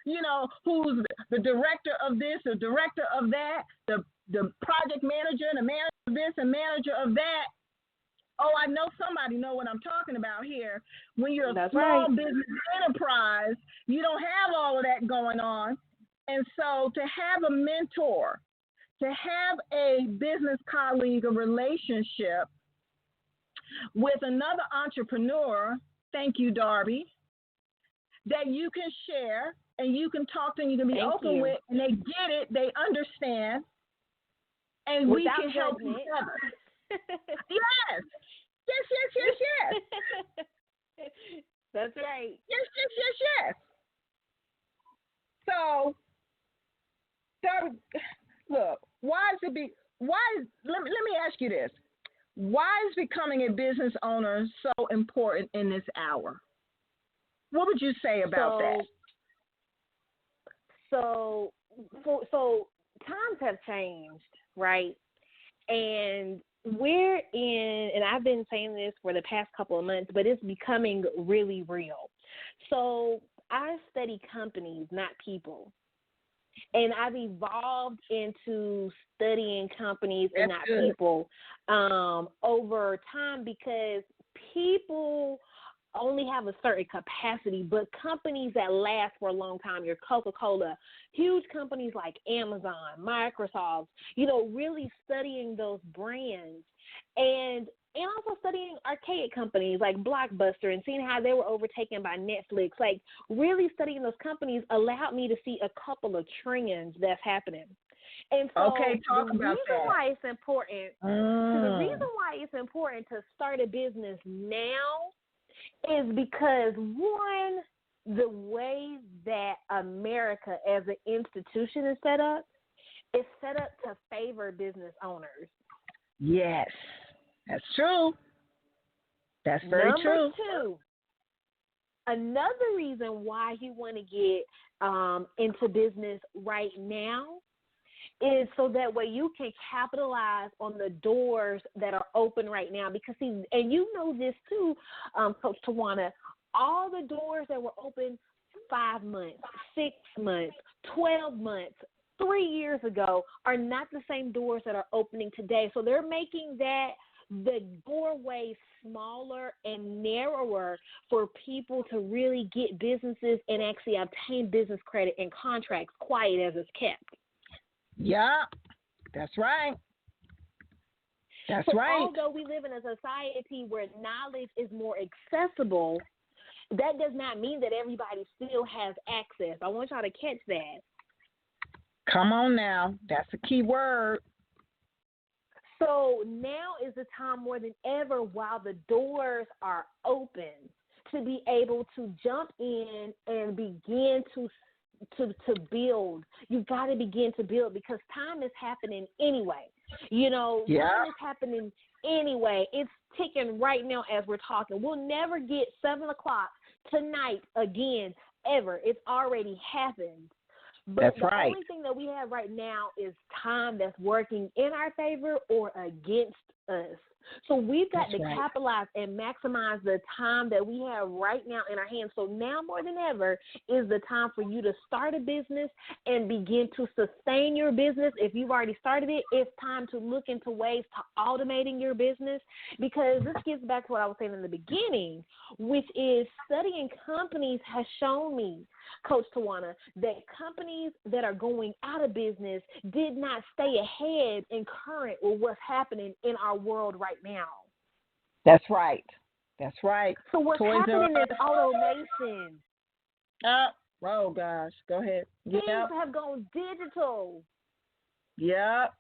You know, who's the director of this, the director of that, the project manager and the manager of this and manager of that. Oh, I know somebody know what I'm talking about here. When you're a small business enterprise, you don't have all of that going on. And so to have a mentor, to have a business colleague, a relationship with another entrepreneur, thank you, Darby, that you can share and you can talk to and you can be open with, and they get it, they understand, and we can help each other. Yes. That's right. Yes. So, Darby, look, let me ask you this. Why is becoming a business owner so important in this hour? What would you say about that? So times have changed, right? And we're in, and I've been saying this for the past couple of months, but it's becoming really real. So I study companies, not people. And I've evolved into studying companies and not people over time because people only have a certain capacity, but companies that last for a long time, your Coca-Cola, huge companies like Amazon, Microsoft, you know, really studying those brands and also studying archaic companies like Blockbuster and seeing how they were overtaken by Netflix. Like really studying those companies allowed me to see a couple of trends that's happening. And so the reason why it's important to start a business now is because, one, the way that America as an institution is set up to favor business owners. Yes, that's true. That's very true. Number two, another reason why you want to get into business right now is so that way you can capitalize on the doors that are open right now. Because, see, and you know this too, Coach Tawana, all the doors that were open 5 months, 6 months, 12 months, 3 years ago are not the same doors that are opening today. So they're making the doorway smaller and narrower for people to really get businesses and actually obtain business credit and contracts quiet as it's kept. Yeah, that's right. That's right. Although we live in a society where knowledge is more accessible, that does not mean that everybody still has access. I want y'all to catch that. Come on now. That's a key word. So now is the time more than ever while the doors are open to be able to jump in and begin to build. You've got to begin to build because time is happening anyway. You know, time is happening anyway. It's ticking right now as we're talking. We'll never get 7 o'clock tonight, again, ever. It's already happened. But That's the right. only thing that we have right now is time that's working in our favor or against us. So we've got to capitalize and maximize the time that we have right now in our hands. So now more than ever is the time for you to start a business and begin to sustain your business. If you've already started it, it's time to look into ways to automating your business, because this gets back to what I was saying in the beginning, which is studying companies has shown me, Coach Tawana, that companies that are going out of business did not stay ahead and current with what's happening in our world right now. That's right. That's right. So what's happening is automation. Oh, gosh. Go ahead. Things have gone digital. Yep.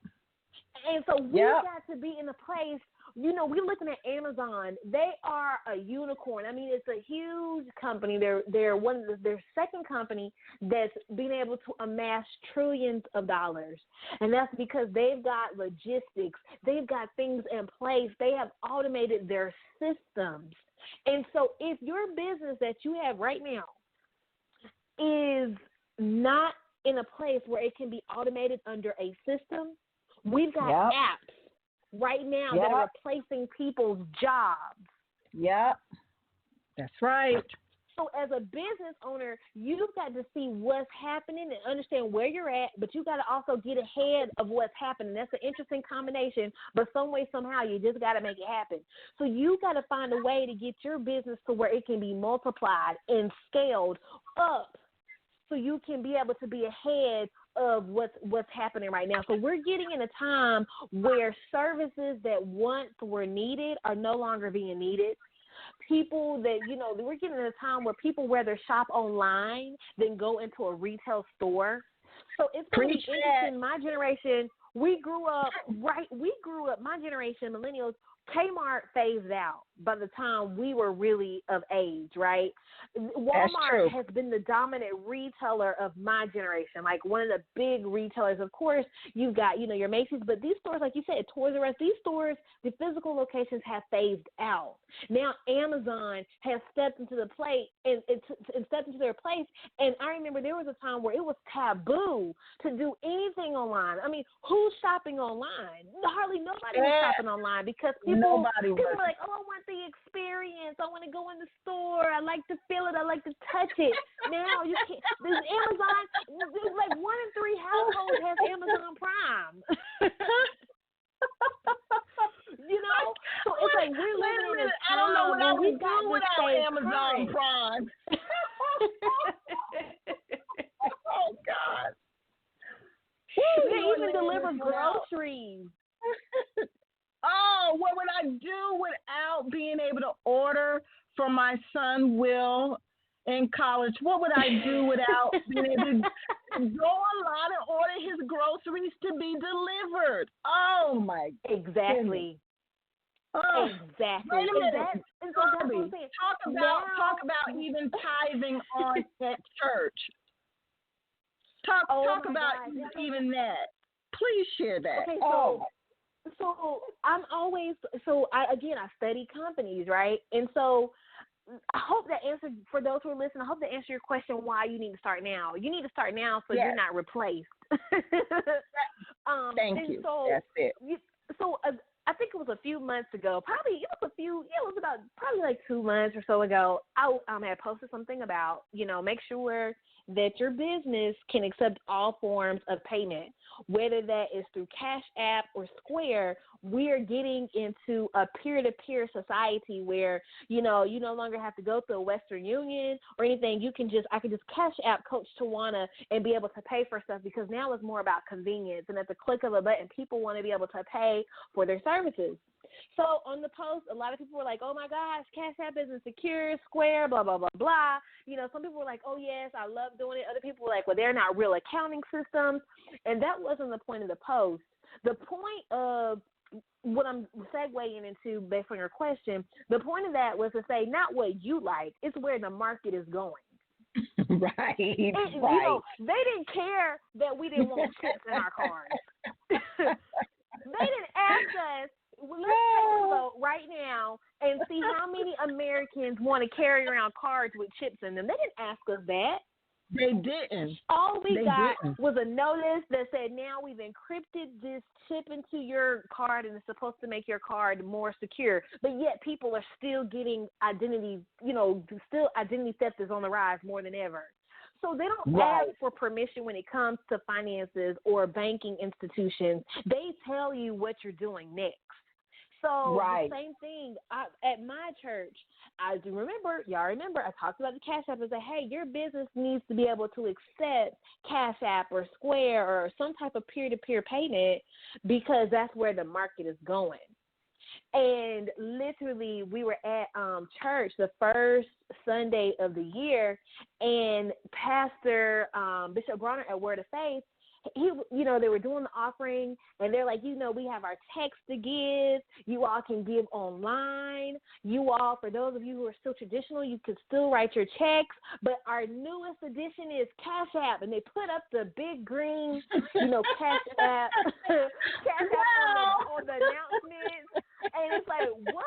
And so we've got to be in a place, you know, we're looking at Amazon. They are a unicorn. I mean, it's a huge company. They're one of their second company that's been able to amass trillions of dollars. And that's because they've got logistics. They've got things in place. They have automated their systems. And so if your business that you have right now is not in a place where it can be automated under a system, we've got apps right now that are replacing people's jobs. Yep. That's right. So as a business owner, you've got to see what's happening and understand where you're at, but you got to also get ahead of what's happening. That's an interesting combination, but some way, somehow, you just got to make it happen. So you got to find a way to get your business to where it can be multiplied and scaled up so you can be able to be ahead of what's happening right now. So we're getting in a time where services that once were needed are no longer being needed. People that, you know, we're getting in a time where people rather shop online than go into a retail store. So it's going to be interesting. My generation, my generation, millennials, Kmart phased out by the time we were really of age, right? Walmart has been the dominant retailer of my generation, like one of the big retailers. Of course, you've got, you know, your Macy's, but these stores, like you said, Toys R Us, these stores, the physical locations have phased out. Now Amazon has stepped into the plate and stepped into their place. And I remember there was a time where it was taboo to do anything online. I mean, who's shopping online? Hardly nobody was shopping online because people were like, oh, I want the experience. I want to go in the store. I like to feel it. I like to touch it. Now you can't. There's Amazon. There's like 1 in 3 households has Amazon Prime. You know, so it's like we're living in a time. I don't know what I would do without current. Amazon Prime. Oh God. They even deliver groceries. Oh, what would I do without being able to order for my son Will in college? What would I do without being able to go online and order his groceries to be delivered? Oh my Exactly. Oh, exactly. Wait a minute. And so that's what I'm saying. Talk about even tithing on at church. Talk about even that. Please share that. Okay, so I'm always I study companies, right? And so I hope that answered, for those who are listening, I hope that answered your question why you need to start now. You need to start now so you're not replaced. Thank you. So, that's it. I think it was a few months ago, probably 2 months or so ago, I had posted something about, you know, make sure that your business can accept all forms of payment, whether that is through Cash App or Square. We're getting into a peer-to-peer society where, you know, you no longer have to go through a Western Union or anything. I can just Cash App Coach Tawana and be able to pay for stuff, because now it's more about convenience. And at the click of a button, people want to be able to pay for their services. So on the post, a lot of people were like, oh, my gosh, Cash App isn't secure, Square, blah, blah, blah, blah. You know, some people were like, oh, yes, I love doing it. Other people were like, well, they're not real accounting systems. And that wasn't the point of the post. The point of what I'm segueing into based on your question, the point of that was to say not what you like, it's where the market is going. Right. You know, they didn't care that we didn't want chips in our cars. They didn't ask us. Well, let's take a vote right now and see how many Americans want to carry around cards with chips in them. They didn't ask us that. They didn't. All we got didn't. was a notice that said, now we've encrypted this chip into your card and it's supposed to make your card more secure. But yet people are still getting identity, still identity theft is on the rise more than ever. So they don't ask for permission when it comes to finances or banking institutions. They tell you what you're doing next. So the same thing at my church. Y'all remember, I talked about the Cash App and said, hey, your business needs to be able to accept Cash App or Square or some type of peer-to-peer payment because that's where the market is going. And literally, we were at church the first Sunday of the year, and Pastor Bishop Bronner at Word of Faith, they were doing the offering, and they're like, we have our text to give. You all can give online. You all, for those of you who are still traditional, you can still write your checks. But our newest addition is Cash App, and they put up the big green, Cash App, on the announcements. And it's like, what?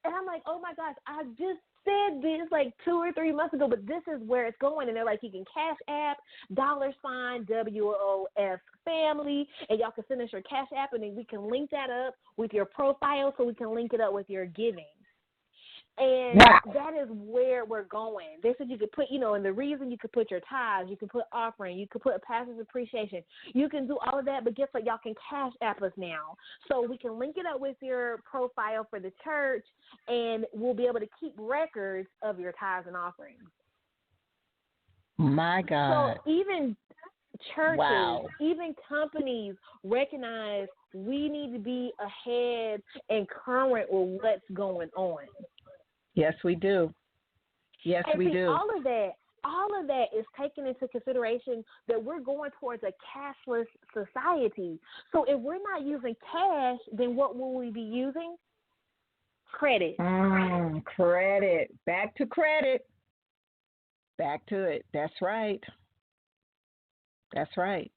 And I'm like, oh, my gosh, I just said this like 2 or 3 months ago, but this is where it's going. And they're like, you can Cash App, $WOF family, and y'all can send us your Cash App, and then we can link that up with your profile so we can link it up with your giving. And that is where we're going. They said you could put, and the reason you could put your tithes, you can put offering, you could put pastor's appreciation. You can do all of that, but guess what? Y'all can Cash App us now. So we can link it up with your profile for the church, and we'll be able to keep records of your tithes and offerings. My God. So even churches, even companies recognize we need to be ahead and current with what's going on. Yes, we do. Yes, and we see, do. All of that is taken into consideration that we're going towards a cashless society. So if we're not using cash, then what will we be using? Credit. Credit. Back to credit. Back to it. That's right. That's right.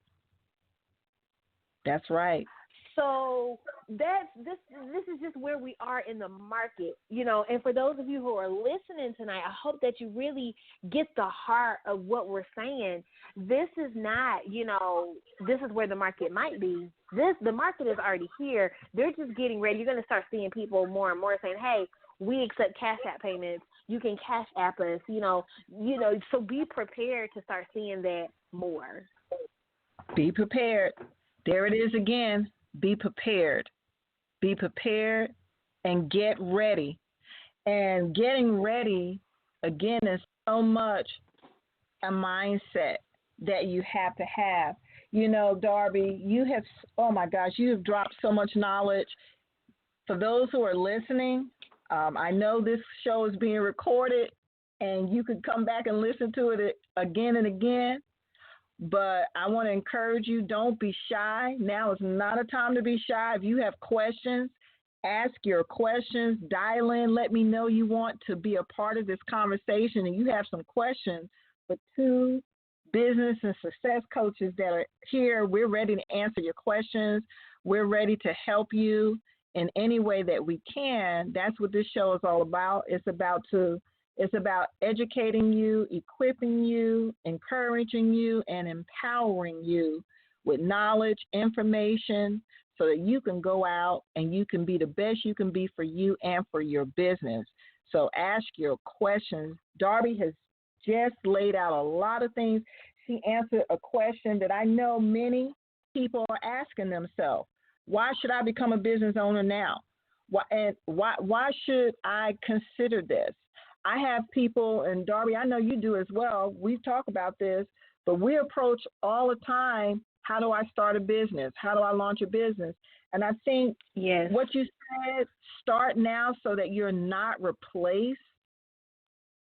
That's right. So this is just where we are in the market, and for those of you who are listening tonight, I hope that you really get the heart of what we're saying. This is not, this is where the market might be. The market is already here. They're just getting ready. You're going to start seeing people more and more saying, hey, we accept Cash App payments. You can Cash App us, so be prepared to start seeing that more. Be prepared. There it is again. Be prepared. Be prepared and get ready. And getting ready, again, is so much a mindset that you have to have. Darby, you have dropped so much knowledge. For those who are listening, I know this show is being recorded, and you could come back and listen to it again and again. But I want to encourage you, don't be shy. Now is not a time to be shy. If you have questions, ask your questions, dial in, let me know you want to be a part of this conversation and you have some questions for 2 business and success coaches that are here. We're ready to answer your questions. We're ready to help you in any way that we can. That's what this show is all about. It's about educating you, equipping you, encouraging you, and empowering you with knowledge, information, so that you can go out and you can be the best you can be for you and for your business. So ask your questions. Darby has just laid out a lot of things. She answered a question that I know many people are asking themselves. Why should I become a business owner now? Why should I consider this? I have people, and Darby, I know you do as well. We talk about this, but we approach all the time, how do I start a business? How do I launch a business? And I think what you said, start now so that you're not replaced.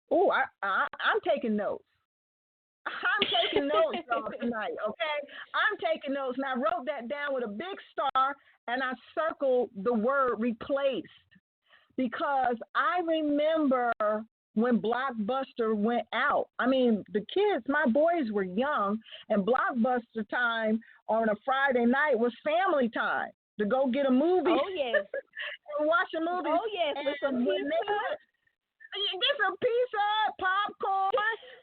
Oh, I'm taking notes. I'm taking notes tonight, okay? I'm taking notes, and I wrote that down with a big star, and I circled the word replaced. Because I remember when Blockbuster went out. I mean, the kids, my boys were young, and Blockbuster time on a Friday night was family time. to go get a movie. Oh, yes. And watch a movie. Oh, yes, with some pizza. Get some pizza, popcorn,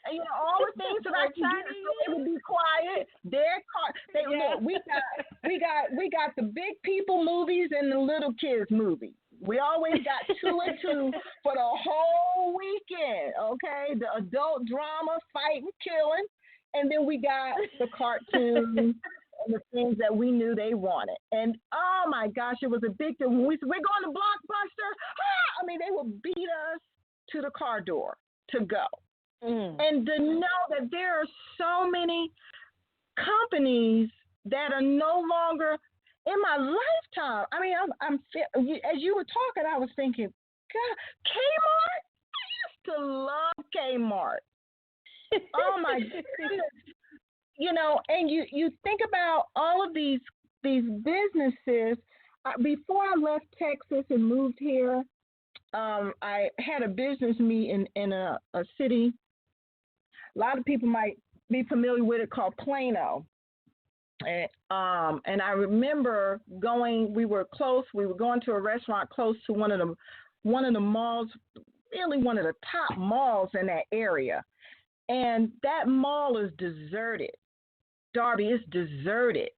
and, all the things that I can get so they would be quiet. Look, we got the big people movies and the little kids movies. We always got 2 and 2 for the whole weekend, okay? The adult drama, fighting, killing, and then we got the cartoons and the things that we knew they wanted. And, oh, my gosh, it was a big thing. When we said, we're going to Blockbuster, they would beat us to the car door to go. And to know that there are so many companies that are no longer in my lifetime. As you were talking, I was thinking, God, Kmart? I used to love Kmart. Oh my goodness. And you think about all of these businesses. Before I left Texas and moved here, I had a business meeting in a city. A lot of people might be familiar with it, called Plano. And I remember we were going to a restaurant close to one of the malls, really one of the top malls in that area. And that mall is deserted. Darby, it's deserted.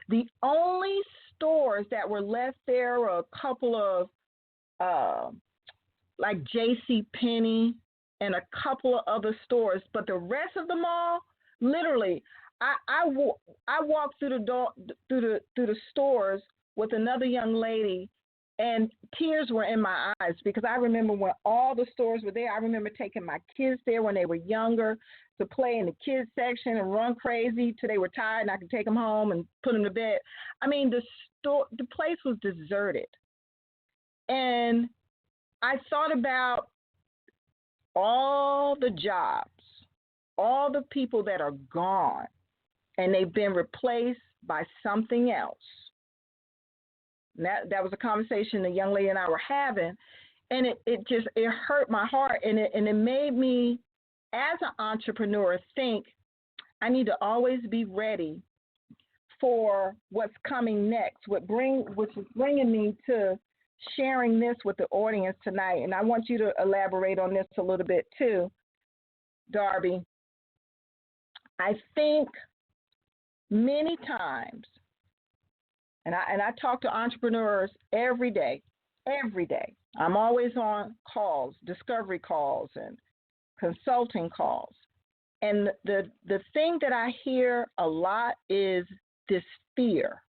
The only stores that were left there were a couple of like J.C. Penney and a couple of other stores, but the rest of the mall, literally, I walked through the stores with another young lady, and tears were in my eyes because I remember when all the stores were there. I remember taking my kids there when they were younger to play in the kids section and run crazy till they were tired, and I could take them home and put them to bed. The place was deserted, and I thought about all the jobs, all the people that are gone, and they've been replaced by something else. And that was a conversation the young lady and I were having, and it hurt my heart, and it made me, as an entrepreneur, think I need to always be ready for what's coming next, which is bringing me to sharing this with the audience tonight. And I want you to elaborate on this a little bit too, Darby. I think many times, and I talk to entrepreneurs every day. I'm always on calls, discovery calls and consulting calls. And the thing that I hear a lot is this fear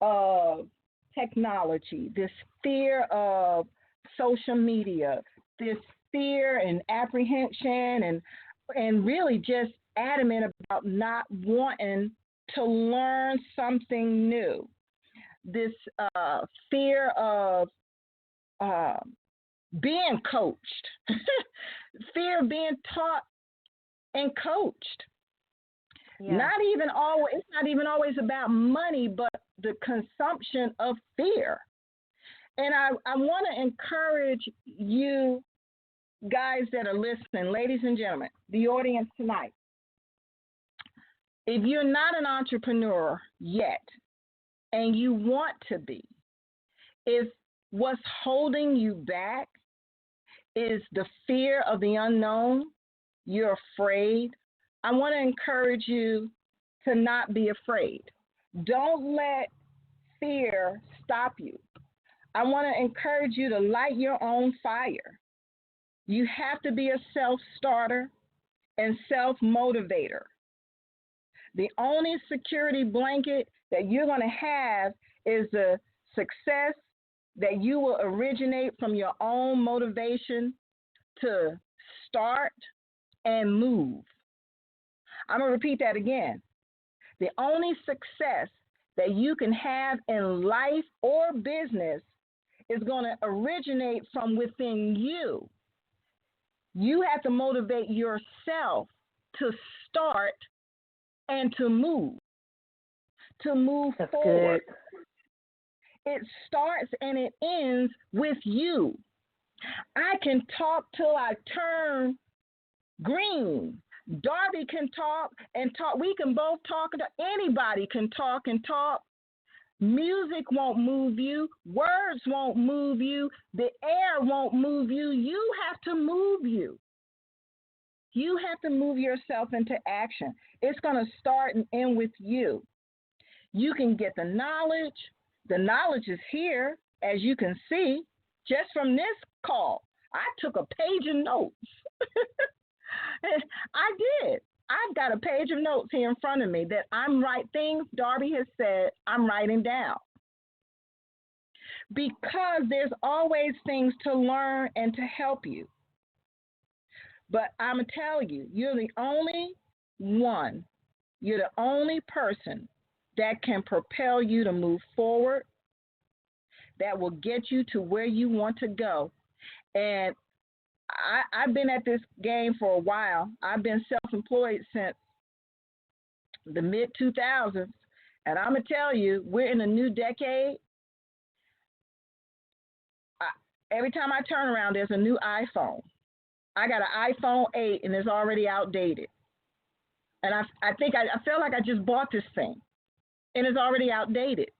of technology, this fear of social media, this fear and apprehension and really just adamant about not wanting to learn something new. This fear of being coached, fear of being taught and coached. Yeah. It's not even always about money, but the consumption of fear. And I want to encourage you guys that are listening, ladies and gentlemen, the audience tonight. If you're not an entrepreneur yet and you want to be, if what's holding you back is the fear of the unknown, you're afraid, I want to encourage you to not be afraid. Don't let fear stop you. I want to encourage you to light your own fire. You have to be a self-starter and self-motivator. The only security blanket that you're going to have is the success that you will originate from your own motivation to start and move. I'm going to repeat that again. The only success that you can have in life or business is going to originate from within you. You have to motivate yourself to start and to move That's forward. Good. It starts and it ends with you. I can talk till I turn green. Darby can talk and talk. We can both talk. Anybody can talk and talk. Music won't move you. Words won't move you. The air won't move you. You have to move you. You have to move yourself into action. It's going to start and end with you. You can get the knowledge. The knowledge is here, as you can see, just from this call. I took a page of notes. I did. I've got a page of notes here in front of me that I'm writing things Darby has said, I'm writing down. Because there's always things to learn and to help you. But I'm going to tell you, you're the only one, you're the only person that can propel you to move forward, that will get you to where you want to go. And I've been at this game for a while. I've been self-employed since the mid-2000s. And I'm going to tell you, we're in a new decade. Every time I turn around, there's a new iPhone. I got an iPhone 8, and it's already outdated. And I feel like I just bought this thing, and it's already outdated.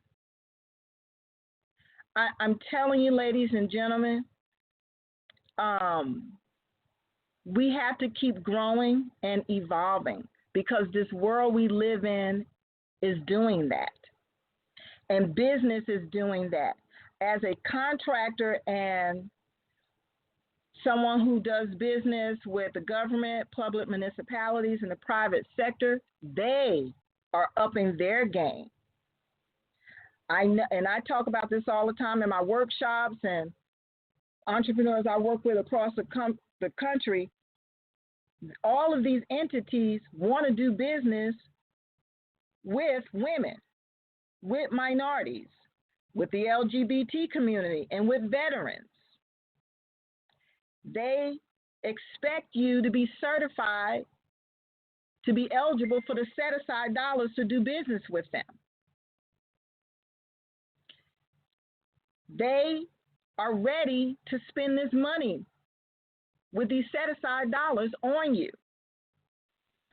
I'm telling you, ladies and gentlemen, we have to keep growing and evolving because this world we live in is doing that. And business is doing that. As a contractor and someone who does business with the government, public municipalities, and the private sector, they are upping their game. I know, and I talk about this all the time in my workshops and entrepreneurs I work with across the country. All of these entities want to do business with women, with minorities, with the LGBT community, and with veterans. They expect you to be certified to be eligible for the set-aside dollars to do business with them. They are ready to spend this money with these set-aside dollars on you.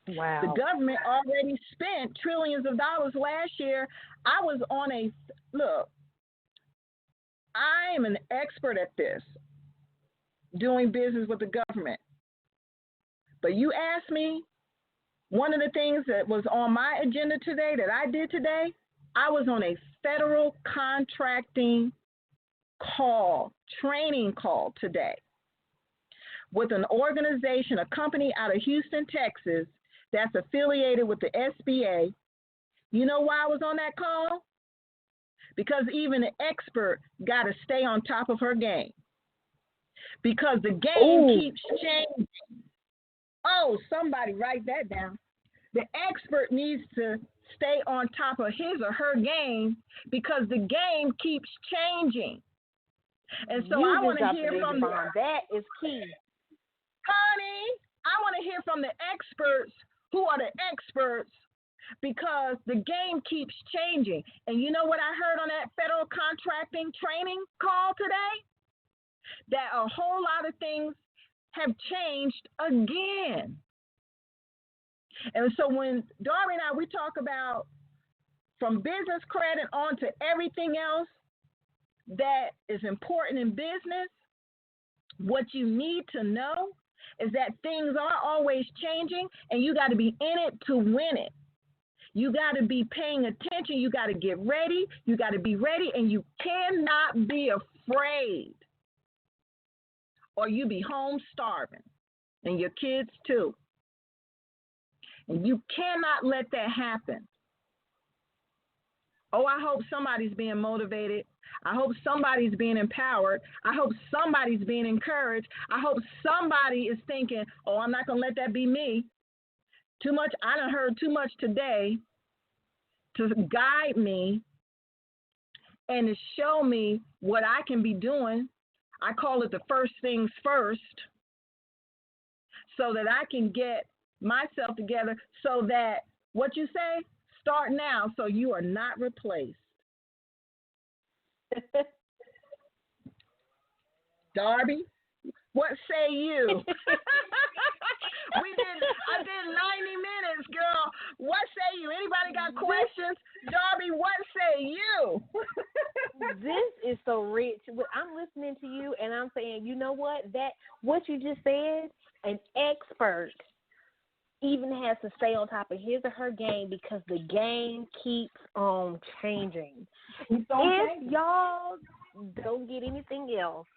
Wow. The government already spent trillions of dollars last year. I was on look, I am an expert at this, doing business with the government. But you asked me, one of the things that was on my agenda today that I did today, I was on a federal contracting call, training call today with an organization, a company out of Houston, Texas, that's affiliated with the SBA. You know why I was on that call? Because even an expert got to stay on top of her game. Because the game keeps changing. Oh, somebody write that down. The expert needs to stay on top of his or her game because the game keeps changing. And so I want to hear from that is key. Honey, I want to hear from the experts who are the experts because the game keeps changing. And you know what I heard on that federal contracting training call today? That a whole lot of things have changed again. And so when Darby and we talk about from business credit on to everything else that is important in business, what you need to know is that things are always changing and you got to be in it to win it. You got to be paying attention. You got to get ready. You got to be ready, and you cannot be afraid, or you be home starving, and your kids too. And you cannot let that happen. Oh, I hope somebody's being motivated. I hope somebody's being empowered. I hope somebody's being encouraged. I hope somebody is thinking, oh, I'm not going to let that be me. Too much. I done heard too much today to guide me and to show me what I can be doing. I call it the first things first, so that I can get myself together so that, what you say, start now so you are not replaced. Darby, what say you? I did 90 minutes, girl. What say you? Anybody got questions? Darby, what say you? This is so rich. I'm listening to you, and I'm saying, you know what? What you just said, an expert even has to stay on top of his or her game because the game keeps on changing. If y'all don't get anything else,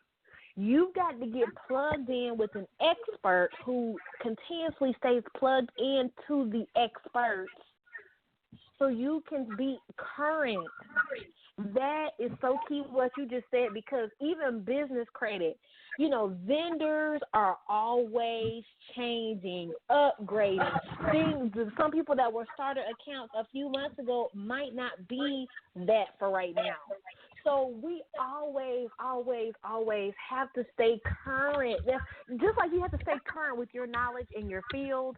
you've got to get plugged in with an expert who continuously stays plugged into the experts so you can be current. That is so key what you just said, because even business credit, vendors are always changing, upgrading. Some people that were starter accounts a few months ago might not be that for right now. So we always have to stay current. Just like you have to stay current with your knowledge in your field,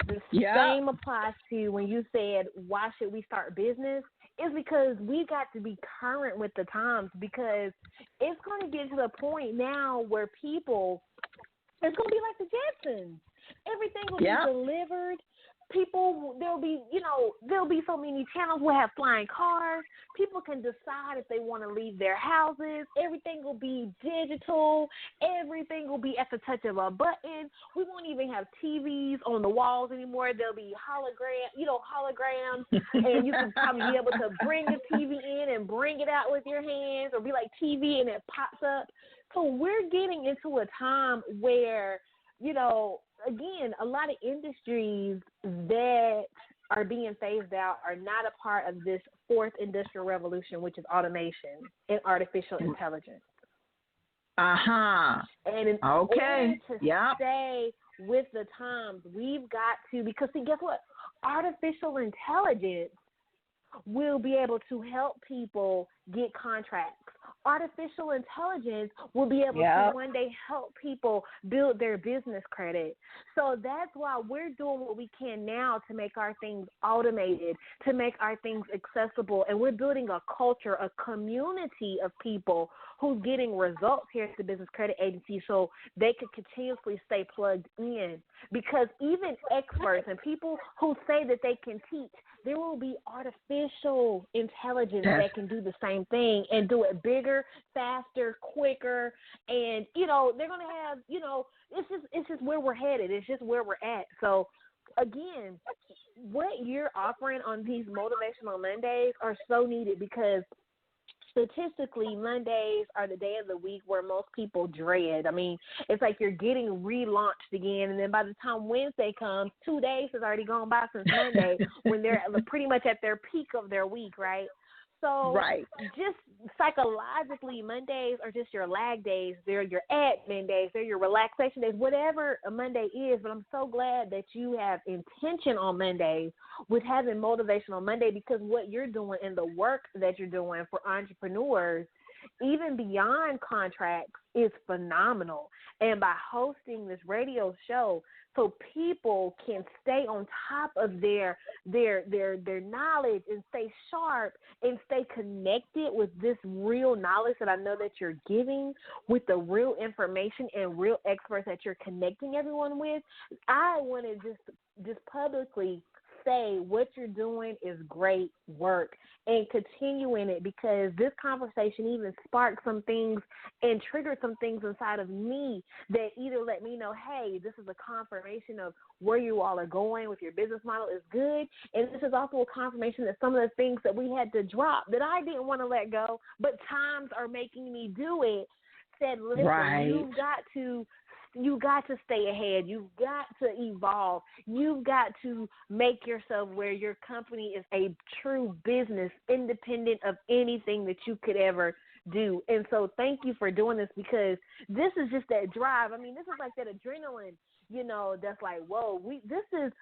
the same applies to when you said, why should we start business? It's because we got to be current with the times, because it's going to get to the point now where it's going to be like the Jetsons. Everything will be delivered. People, there'll be so many channels. We'll have flying cars. People can decide if they want to leave their houses. Everything will be digital. Everything will be at the touch of a button. We won't even have TVs on the walls anymore. There'll be holograms, and you can probably be able to bring the TV in and bring it out with your hands, or be like TV and it pops up. So we're getting into a time where, again, a lot of industries that are being phased out are not a part of this fourth industrial revolution, which is automation and artificial intelligence. And in order to stay with the times, we've got to, because see, guess what? Artificial intelligence will be able to help people get contracts. Artificial intelligence will be able to one day help people build their business credit. So that's why we're doing what we can now to make our things automated, to make our things accessible. And we're building a culture, a community of people who's getting results here at the Business Credit Agency so they could continuously stay plugged in. Because even experts and people who say that they can teach, there will be artificial intelligence that can do the same thing and do it bigger, faster, quicker. And, they're going to have, it's just where we're headed. It's just where we're at. So, again, what you're offering on these Motivational Mondays are so needed, because statistically, Mondays are the day of the week where most people dread. I mean, it's like you're getting relaunched again, and then by the time Wednesday comes, 2 days has already gone by since Monday, when they're pretty much at their peak of their week, right? So just psychologically, Mondays are just your lag days. They're your admin days. They're your relaxation days, whatever a Monday is. But I'm so glad that you have intention on Mondays with having Motivational Monday, because what you're doing and the work that you're doing for entrepreneurs, even beyond contracts, is phenomenal. And by hosting this radio show, so people can stay on top of their knowledge and stay sharp and stay connected with this real knowledge that I know that you're giving, with the real information and real experts that you're connecting everyone with. I want to just publicly say what you're doing is great work, and continue in it, because this conversation even sparked some things and triggered some things inside of me that either let me know, hey, this is a confirmation of where you all are going with your business model is good, and this is also a confirmation that some of the things that we had to drop that I didn't want to let go, but times are making me do it, said, listen, you got to stay ahead. You've got to evolve. You've got to make yourself where your company is a true business, independent of anything that you could ever do. And so thank you for doing this, because this is just that drive. I mean, this is like that adrenaline, that's like, whoa, business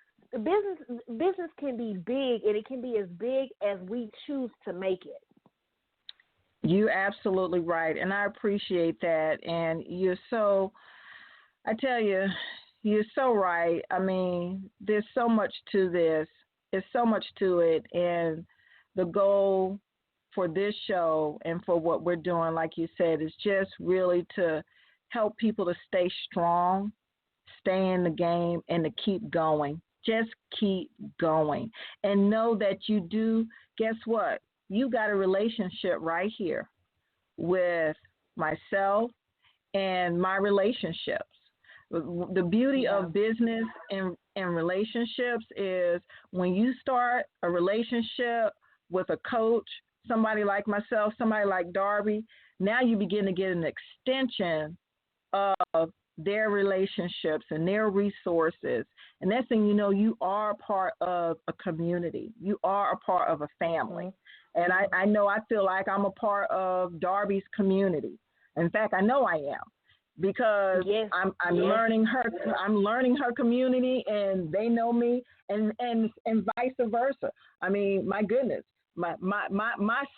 can be big, and it can be as big as we choose to make it. You're absolutely right, and I appreciate that. And I tell you, you're so right. I mean, there's so much to this. There's so much to it. And the goal for this show and for what we're doing, like you said, is just really to help people to stay strong, stay in the game and to keep going. Just keep going. And know that you do, guess what? You got a relationship right here with myself and my relationships. The beauty of business and relationships is when you start a relationship with a coach, somebody like myself, somebody like Darby, now you begin to get an extension of their relationships and their resources. And next thing you know, you are a part of a community. You are a part of a family. And I feel like I'm a part of Darby's community. In fact, I know I am because I'm learning her community, and they know me, and vice versa. I mean, my goodness. My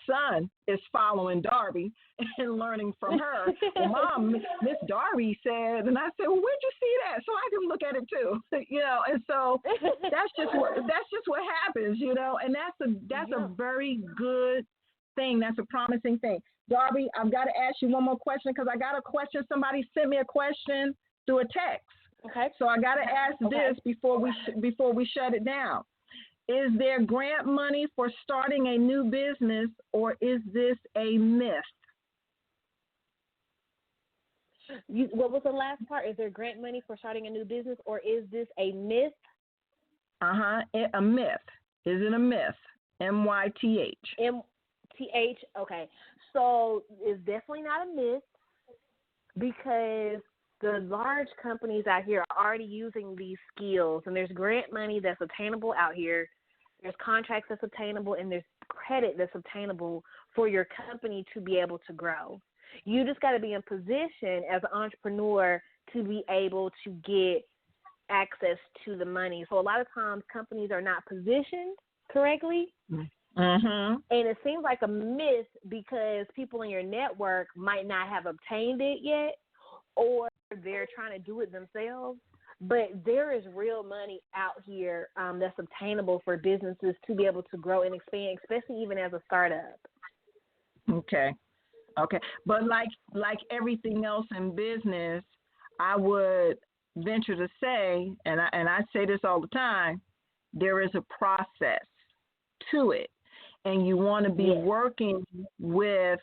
son is following Darby and learning from her. Well, Mom, Miss Darby said, and I said, well, where'd you see that? So I can look at it too, And so that's just what happens, And that's a very good thing. That's a promising thing. Darby, I've got to ask you one more question because I got a question. Somebody sent me a question through a text. Okay. So I got to ask this before we shut it down. Is there grant money for starting a new business, or is this a myth? What was the last part? Is there grant money for starting a new business, or is this a myth? A myth. Is it a myth? M-Y-T-H. M-T-H. Okay. So it's definitely not a myth because the large companies out here are already using these skills, and there's grant money that's obtainable out here. There's contracts that's obtainable, and there's credit that's obtainable for your company to be able to grow. You just got to be in position as an entrepreneur to be able to get access to the money. So a lot of times companies are not positioned correctly. And it seems like a myth because people in your network might not have obtained it yet, or they're trying to do it themselves. But there is real money out here that's obtainable for businesses to be able to grow and expand, especially even as a startup. Okay. But like everything else in business, I would venture to say, and I say this all the time, there is a process to it. And you want to be working with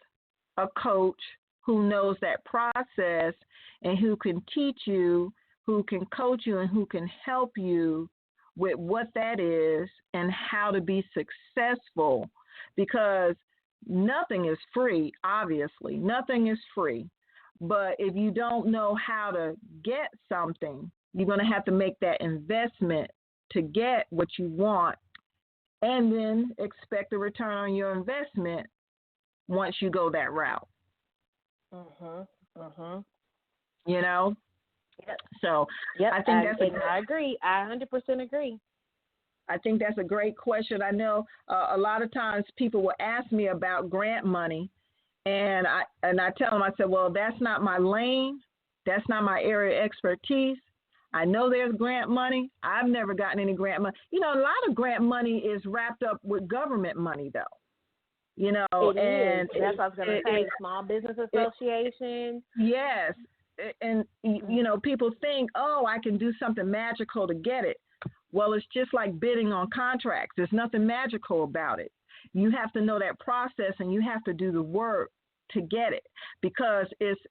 a coach who knows that process and who can teach you, who can coach you, and who can help you with what that is and how to be successful. Because nothing is free, obviously. Nothing is free. But if you don't know how to get something, you're going to have to make that investment to get what you want and then expect a return on your investment once you go that route. Yep. So I think I agree. I 100% agree. I think that's a great question. I know a lot of times people will ask me about grant money, and I tell them, I said, well, that's not my lane. That's not my area of expertise. I know there's grant money. I've never gotten any grant money. A lot of grant money is wrapped up with government money, though. It is. That's what I was going to say. Small Business Association. Yes. And, people think, oh, I can do something magical to get it. Well, it's just like bidding on contracts. There's nothing magical about it. You have to know that process, and you have to do the work to get it because it's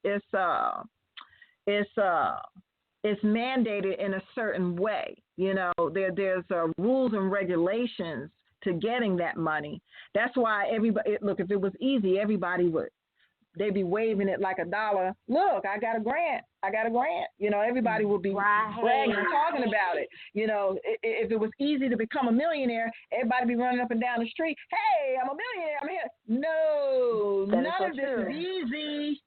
mandated in a certain way. There's rules and regulations to getting that money. That's why everybody, look, if it was easy, they'd be waving it like $1. Look, I got a grant. Everybody would be bragging and talking about it. If it was easy to become a millionaire, everybody be running up and down the street. Hey, I'm a millionaire. I'm here. No, none of this is easy.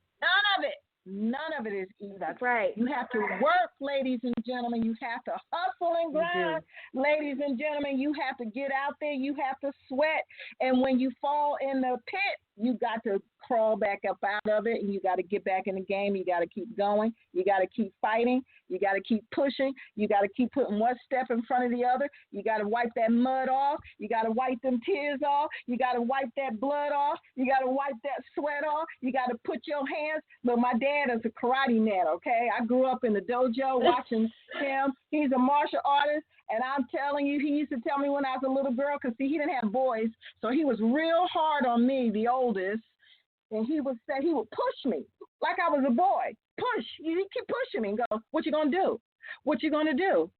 None of it is easy. That's right. You have to work, ladies and gentlemen. You have to hustle and grind, ladies and gentlemen. You have to get out there. You have to sweat. And when you fall in the pit, you got to crawl back up out of it, and you got to get back in the game. You got to keep going. You got to keep fighting. You got to keep pushing. You got to keep putting one step in front of the other. You got to wipe that mud off. You got to wipe them tears off. You got to wipe that blood off. You got to wipe that sweat off. You got to put your hands. Look, my dad is a karate man, okay? I grew up in the dojo watching him. He's a martial artist. And I'm telling you, he used to tell me when I was a little girl, because, see, he didn't have boys, so he was real hard on me, the oldest, and he would say, he would push me like I was a boy. Push. You keep pushing me and go, what you going to do? What you going to do?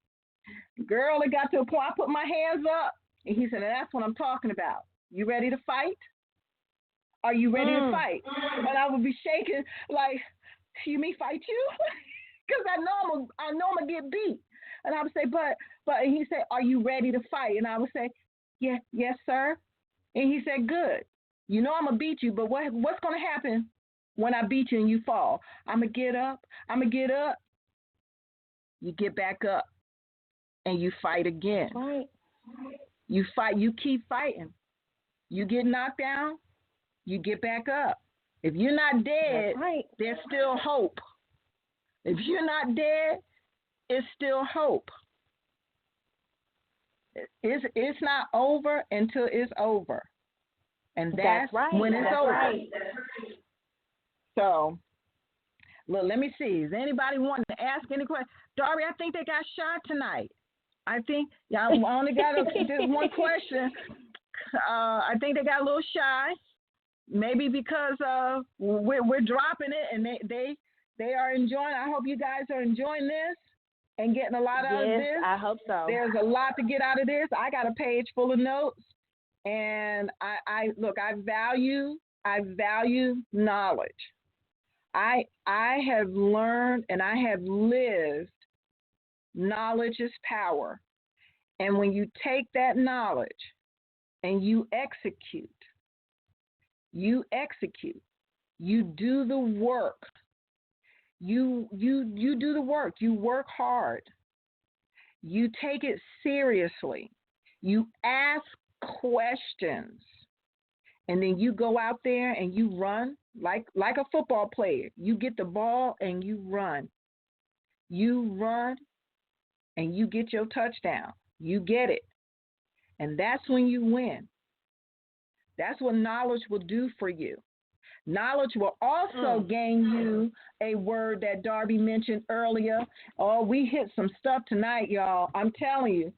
Girl, it got to a point, I put my hands up, and he said, that's what I'm talking about. You ready to fight? Are you ready to fight? And I would be shaking like, you mean fight you? Because I know I'm going to get beat. And I would say, but he said, are you ready to fight? And I would say, yeah, yes, sir. And he said, good. You know I'm going to beat you, but what's going to happen when I beat you and you fall? I'm going to get up. I'm going to get up. You get back up and you fight again. Right. You fight. You keep fighting. You get knocked down. You get back up. If you're not dead, right, there's still hope. If you're not dead, it's still hope. It's not over until it's over. And that's right. when it's over. Right. So, look, let me see. Is anybody wanting to ask any question? Darby, I think they got shy tonight. I think, I only got just one question. I think they got a little shy. Maybe because we're dropping it and they are enjoying. I hope you guys are enjoying this and getting a lot out of this. I hope so. There's a lot to get out of this. I got a page full of notes, and I value knowledge. I have learned and I have lived. Knowledge is power, and when you take that knowledge and you execute, you do the work. You do the work. You work hard. You take it seriously. You ask questions. And then you go out there and you run like a football player. You get the ball and you run. You run and you get your touchdown. You get it. And that's when you win. That's what knowledge will do for you. Knowledge will also gain you a word that Darby mentioned earlier. Oh, we hit some stuff tonight, y'all. I'm telling you.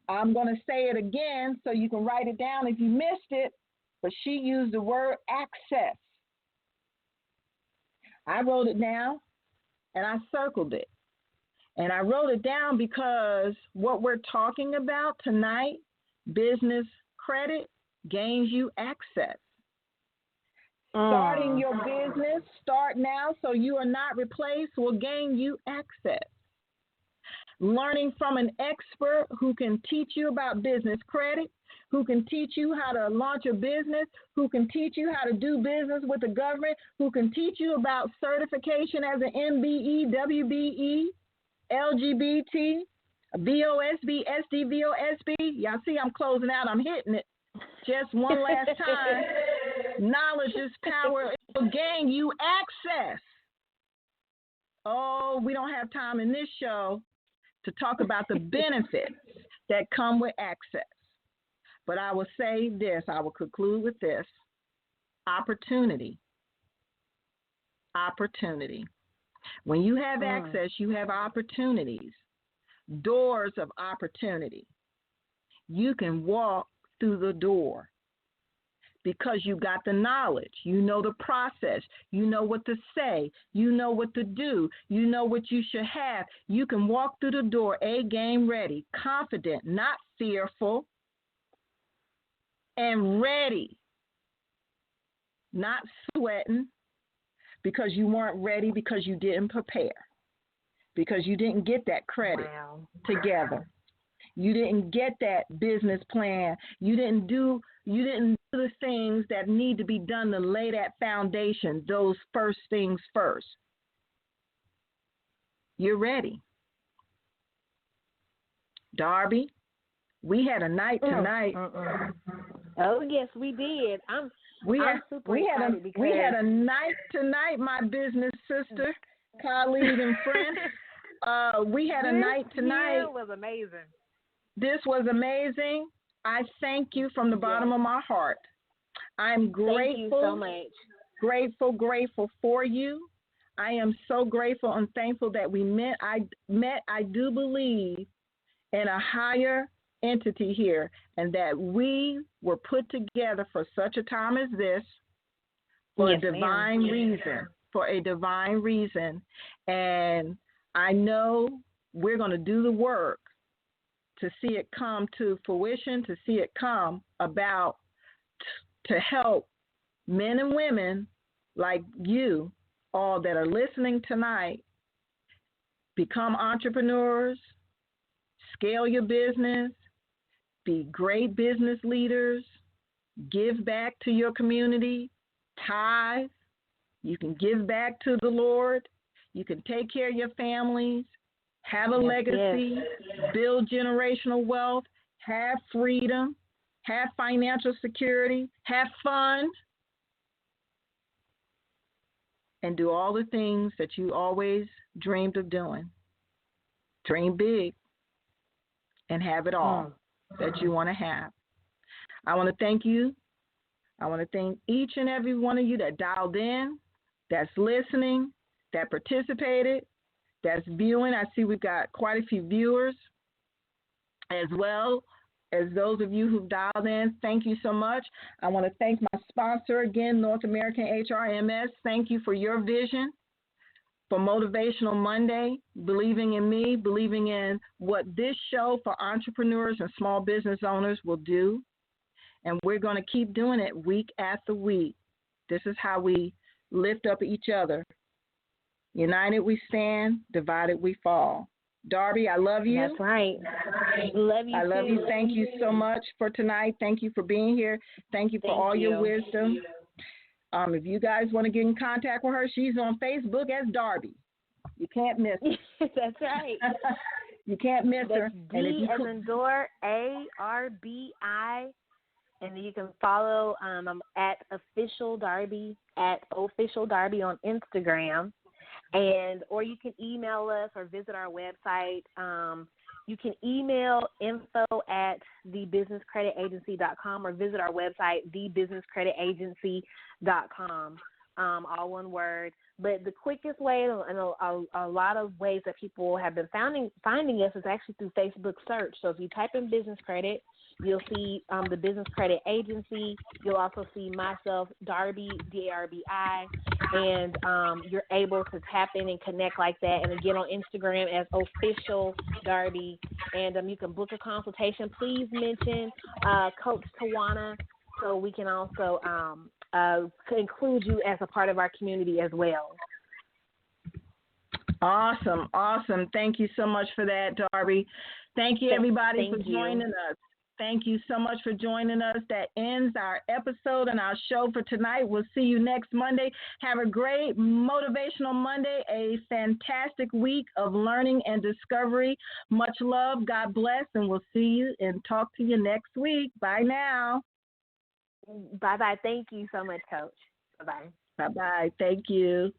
I'm going to say it again so you can write it down if you missed it. But she used the word access. I wrote it down and I circled it. And I wrote it down because what we're talking about tonight, business credit, gains you access. Starting your business, start now so you are not replaced, will gain you access. Learning from an expert who can teach you about business credit, who can teach you how to launch a business, who can teach you how to do business with the government, who can teach you about certification as an MBE, WBE, LGBT, VOSB, SD, VOSB. Y'all see I'm closing out. I'm hitting it. Just one last time. Knowledge is power. It will gain you access. Oh, we don't have time in this show to talk about the benefits that come with access. But I will say this. I will conclude with this. Opportunity. Opportunity. When you have access, you have opportunities. Doors of opportunity. You can walk through the door because you got the knowledge. You know the process. You know what to say. You know what to do. You know what you should have. You can walk through the door, game ready, confident, not fearful, and ready, not sweating because you weren't ready, because you didn't prepare, because you didn't get that credit together. You didn't get that business plan. You didn't do the things that need to be done to lay that foundation, those first things first. You're ready. Darby, we had a night tonight. Oh, yes, we did. I'm super excited because we had a night tonight, my business sister, colleague, and friend. We had a night tonight. This was amazing. This was amazing. I thank you from the bottom of my heart. I'm grateful. Thank you so much. Grateful for you. I am so grateful and thankful that we met. I do believe in a higher entity here, and that we were put together for such a time as this for a divine reason. For a divine reason. And I know we're going to do the work to see it come to fruition, to see it come about, to help men and women like you all that are listening tonight become entrepreneurs, scale your business, be great business leaders, give back to your community, tithe. You can give back to the Lord. You can take care of your families, have a legacy, build generational wealth, have freedom, have financial security, have fun, and do all the things that you always dreamed of doing. Dream big and have it all that you want to have. I want to thank you. I want to thank each and every one of you that dialed in, that's listening, that participated, that's viewing. I see we've got quite a few viewers, as well as those of you who've dialed in. Thank you so much. I want to thank my sponsor again, North American HRMS. Thank you for your vision for Motivational Monday, believing in me, believing in what this show for entrepreneurs and small business owners will do. And we're going to keep doing it week after week. This is how we lift up each other. United we stand, divided we fall. Darby, I love you. That's right. Love you I love too. you. Thank you so much for tonight. Thank you for being here. Thank you for all your wisdom. If you guys want to get in contact with her, she's on Facebook as Darby. You can't miss her. That's right. You can't miss her. D as in door, ARBI. And then you can follow at Official Darby, at Official Darby on Instagram. Or you can email us or visit our website. You can email info@thebusinesscreditagency.com or visit our website, thebusinesscreditagency.com, all one word. But the quickest way, and a lot of ways that people have been finding us, is actually through Facebook search. So if you type in business credit, you'll see the Business Credit Agency. You'll also see myself, Darby, D-A-R-B-I, and you're able to tap in and connect like that. And again, on Instagram as Official Darby. And you can book a consultation. Please mention Coach Tawana so we can also include you as a part of our community as well. Awesome. Thank you so much for that, Darby. Thank you, everybody, for joining us. Thank you so much for joining us. That ends our episode and our show for tonight. We'll see you next Monday. Have a great Motivational Monday, a fantastic week of learning and discovery. Much love. God bless, and we'll see you and talk to you next week. Bye now. Bye-bye. Thank you so much, Coach. Bye-bye. Bye-bye. Thank you.